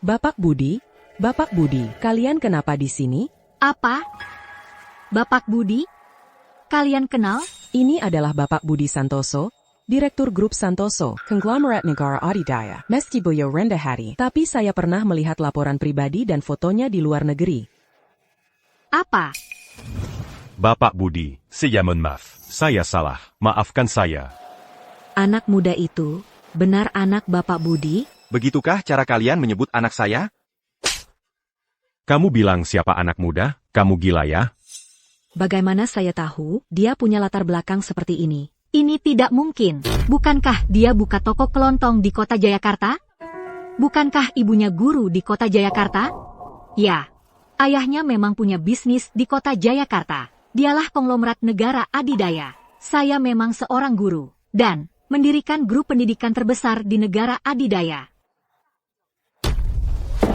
Bapak Budi, kalian kenapa di sini? Apa? Bapak Budi? Kalian kenal? Ini adalah Bapak Budi Santoso, Direktur Grup Santoso, Konglomerat Negara Adidaya. Meski beliau rendah hati, tapi saya pernah melihat laporan pribadi dan fotonya di luar negeri. Apa? Bapak Budi, saya mohon maaf. Saya salah. Maafkan saya. Anak muda itu, benar anak Bapak Budi? Begitukah cara kalian menyebut anak saya? Kamu bilang siapa anak muda? Kamu gila ya? Bagaimana saya tahu dia punya latar belakang seperti ini? Ini tidak mungkin. Bukankah dia buka toko kelontong di kota Jayakarta? Bukankah ibunya guru di kota Jayakarta? Ya, ayahnya memang punya bisnis di kota Jayakarta. Dialah konglomerat negara adidaya. Saya memang seorang guru, dan mendirikan grup pendidikan terbesar di negara adidaya.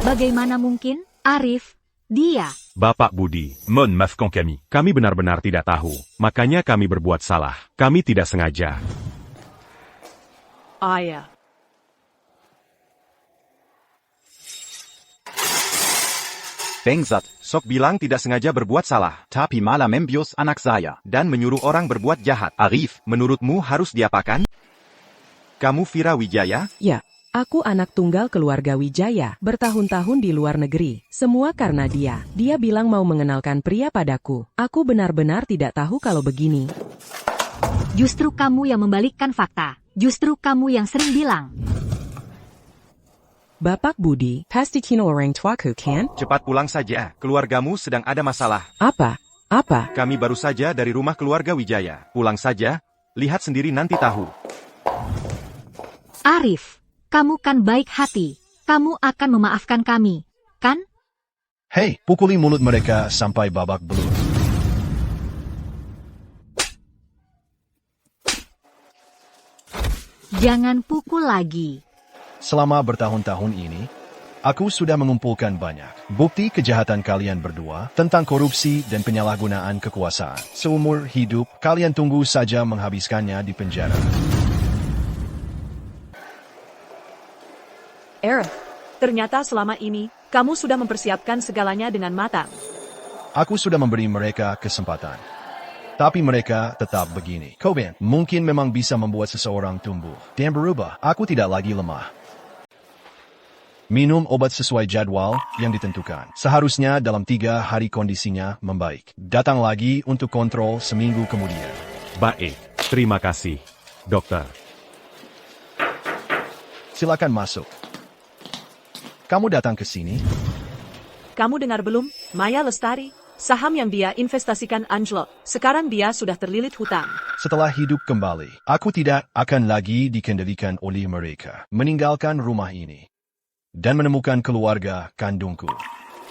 Bagaimana mungkin, Arif, dia? Bapak Budi, mohon maafkan kami. Kami benar-benar tidak tahu. Makanya kami berbuat salah. Kami tidak sengaja. Ayah. Bangsat, sok bilang tidak sengaja berbuat salah. Tapi malah membius anak saya. Dan menyuruh orang berbuat jahat. Arif, menurutmu harus diapakan? Kamu Vira Wijaya? Ya, aku anak tunggal keluarga Wijaya, bertahun-tahun di luar negeri. Semua karena dia. Dia bilang mau mengenalkan pria padaku. Aku benar-benar tidak tahu kalau begini. Justru kamu yang membalikkan fakta. Justru kamu yang sering bilang. Bapak Budi, pasti kino orang tuaku kan? Cepat pulang saja. Keluargamu sedang ada masalah. Apa? Apa? Kami baru saja dari rumah keluarga Wijaya. Pulang saja. Lihat sendiri nanti tahu. Arif, kamu kan baik hati. Kamu akan memaafkan kami, kan? Hei, pukuli mulut mereka sampai babak belur. Jangan pukul lagi. Selama bertahun-tahun ini, aku sudah mengumpulkan banyak bukti kejahatan kalian berdua tentang korupsi dan penyalahgunaan kekuasaan. Seumur hidup, kalian tunggu saja menghabiskannya di penjara. Arif, ternyata selama ini, kamu sudah mempersiapkan segalanya dengan matang. Aku sudah memberi mereka kesempatan. Tapi mereka tetap begini. Koben, mungkin memang bisa membuat seseorang tumbuh dan berubah. Aku tidak lagi lemah. Minum obat sesuai jadwal yang ditentukan. Seharusnya dalam 3 hari kondisinya membaik. Datang lagi untuk kontrol seminggu kemudian. Baik, terima kasih, dokter. Silakan masuk. Kamu datang ke sini? Kamu dengar belum, Maya Lestari? Saham yang dia investasikan anjlok. Sekarang dia sudah terlilit hutang. Setelah hidup kembali, aku tidak akan lagi dikendalikan oleh mereka. Meninggalkan rumah ini. Dan menemukan keluarga kandungku.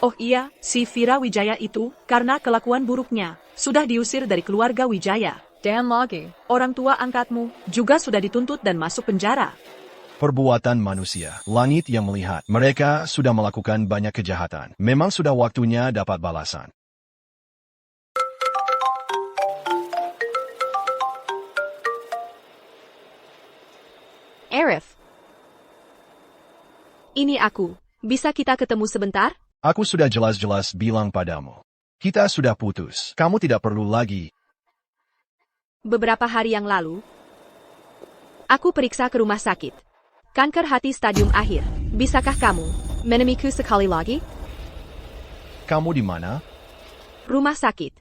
Oh iya, si Vira Wijaya itu, karena kelakuan buruknya, sudah diusir dari keluarga Wijaya. Dan lagi, orang tua angkatmu juga sudah dituntut dan masuk penjara. Perbuatan manusia, langit yang melihat. Mereka sudah melakukan banyak kejahatan. Memang sudah waktunya dapat balasan. Arif. Ini aku. Bisa kita ketemu sebentar? Aku sudah jelas-jelas bilang padamu. Kita sudah putus. Kamu tidak perlu lagi. Beberapa hari yang lalu, aku periksa ke rumah sakit. Kanker hati stadium akhir. Bisakah kamu menemuiku sekali lagi? Kamu di mana? Rumah sakit.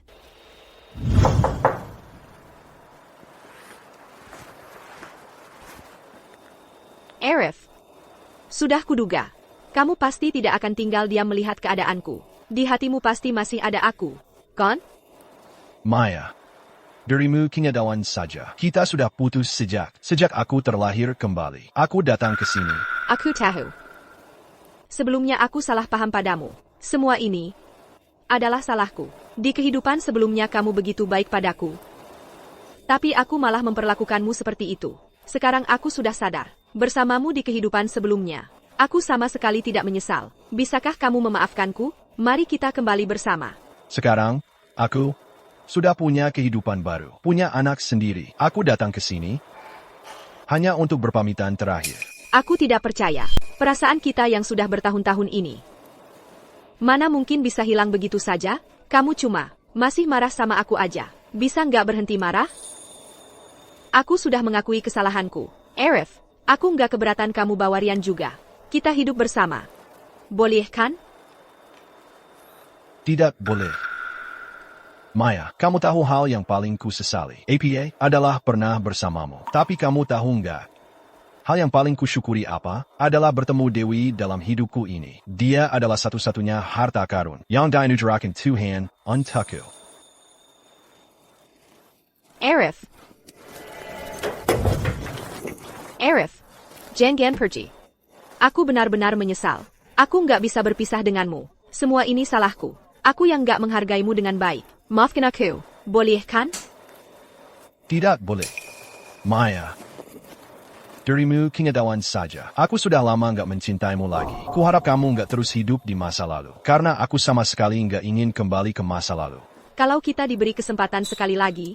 Arif. Sudah kuduga. Kamu pasti tidak akan tinggal diam melihat keadaanku. Di hatimu pasti masih ada aku, kan? Maya. Dirimu kenyataan saja. Kita sudah putus sejak aku terlahir kembali. Aku datang ke sini. Aku tahu. Sebelumnya aku salah paham padamu. Semua ini adalah salahku. Di kehidupan sebelumnya kamu begitu baik padaku. Tapi aku malah memperlakukanmu seperti itu. Sekarang aku sudah sadar. Bersamamu di kehidupan sebelumnya, aku sama sekali tidak menyesal. Bisakah kamu memaafkanku? Mari kita kembali bersama. Sekarang, aku sudah punya kehidupan baru. Punya anak sendiri. Aku datang ke sini hanya untuk berpamitan terakhir. Aku tidak percaya. Perasaan kita yang sudah bertahun-tahun ini. Mana mungkin bisa hilang begitu saja? Kamu cuma masih marah sama aku aja. Bisa nggak berhenti marah? Aku sudah mengakui kesalahanku. Arif, aku nggak keberatan kamu bawa Rian juga. Kita hidup bersama. Boleh kan? Tidak boleh. Maya, kamu tahu hal yang paling ku sesali. APA adalah pernah bersamamu. Tapi kamu tahu nggak? Hal yang paling kusyukuri apa? Adalah bertemu Dewi dalam hidupku ini. Dia adalah satu-satunya harta karun yang dianugerahkan Tuhan untukku. Arif, jangan pergi. Aku benar-benar menyesal. Aku nggak bisa berpisah denganmu. Semua ini salahku. Aku yang nggak menghargaimu dengan baik. Maafkan aku. Boleh kan? Tidak boleh. Maya. Dirimu kenyataan saja. Aku sudah lama nggak mencintaimu lagi. Kuharap kamu nggak terus hidup di masa lalu. Karena aku sama sekali nggak ingin kembali ke masa lalu. Kalau kita diberi kesempatan sekali lagi,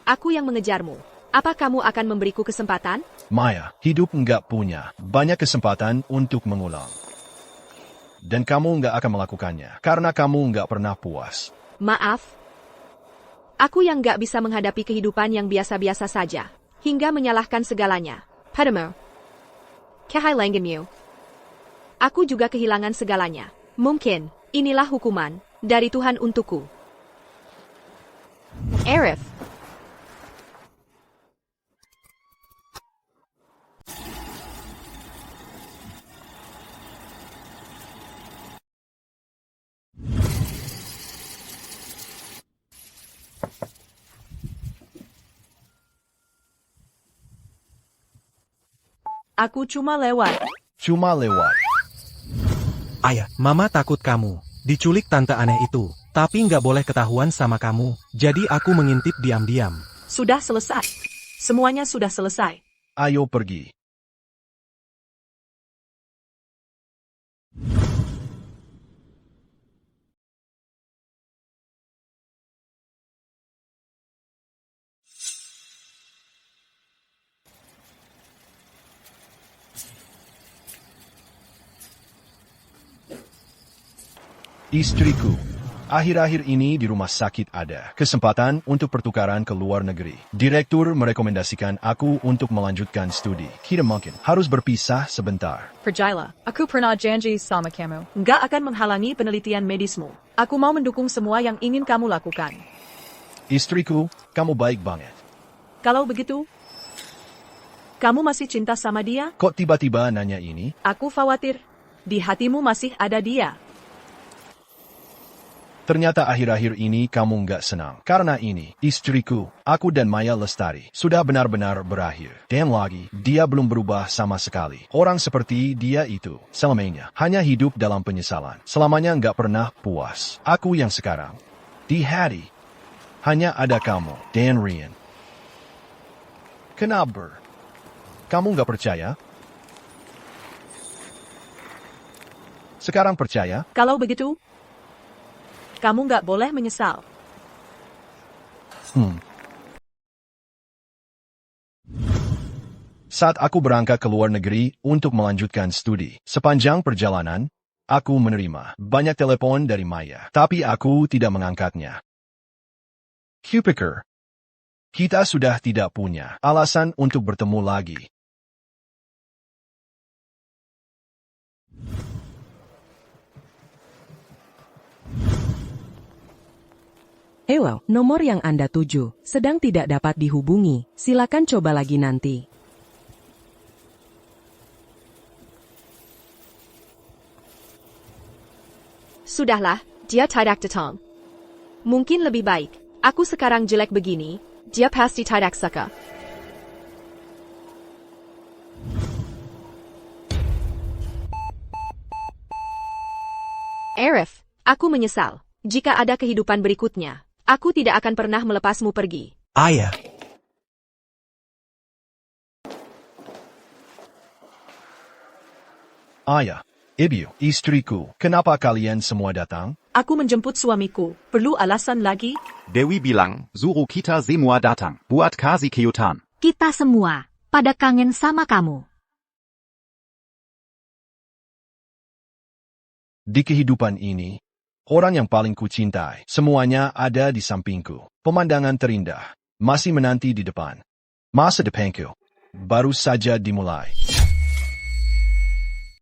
aku yang mengejarmu. Apa kamu akan memberiku kesempatan? Maya, hidup nggak punya banyak kesempatan untuk mengulang. Dan kamu nggak akan melakukannya. Karena kamu nggak pernah puas. Maaf. Aku yang nggak bisa menghadapi kehidupan yang biasa-biasa saja. Hingga menyalahkan segalanya. Padamu. Kehilanganmu. Aku juga kehilangan segalanya. Mungkin, inilah hukuman dari Tuhan untukku. Arif. Aku cuma lewat. Cuma lewat. Ayah, Mama takut kamu diculik tante aneh itu. Tapi nggak boleh ketahuan sama kamu. Jadi aku mengintip diam-diam. Sudah selesai. Semuanya sudah selesai. Ayo pergi. Istriku, akhir-akhir ini di rumah sakit ada kesempatan untuk pertukaran ke luar negeri. Direktur merekomendasikan aku untuk melanjutkan studi. Kita mungkin harus berpisah sebentar. Percayalah, aku pernah janji sama kamu. Nggak akan menghalangi penelitian medismu. Aku mau mendukung semua yang ingin kamu lakukan. Istriku, kamu baik banget. Kalau begitu, kamu masih cinta sama dia? Kok tiba-tiba nanya ini? Aku khawatir. Di hatimu masih ada dia. Ternyata akhir-akhir ini kamu nggak senang. Karena ini, istriku, aku dan Maya Lestari, sudah benar-benar berakhir. Dan lagi, dia belum berubah sama sekali. Orang seperti dia itu, selamanya, hanya hidup dalam penyesalan. Selamanya nggak pernah puas. Aku yang sekarang, di hati, hanya ada kamu, dan Rian. Kenapa? Kamu nggak percaya? Sekarang percaya? Kalau begitu, kamu nggak boleh menyesal. Saat aku berangkat ke luar negeri untuk melanjutkan studi, sepanjang perjalanan, aku menerima banyak telepon dari Maya, tapi aku tidak mengangkatnya. Kupikir, kita sudah tidak punya alasan untuk bertemu lagi. Hello, nomor yang Anda tuju sedang tidak dapat dihubungi. Silakan coba lagi nanti. Sudahlah, dia tidak datang. Mungkin lebih baik Aku sekarang jelek begini, dia pasti tidak suka. Arif, aku menyesal. Jika ada kehidupan berikutnya, aku tidak akan pernah melepasmu pergi. Ayah. Ayah, ibu, istriku, kenapa kalian semua datang? Aku menjemput suamiku. Perlu alasan lagi? Dewi bilang, suruh kita semua datang, buat kasih kejutan. Kita semua pada kangen sama kamu. Di kehidupan ini, orang yang paling kucintai, semuanya ada di sampingku. Pemandangan terindah, masih menanti di depan. Masa depanku baru saja dimulai.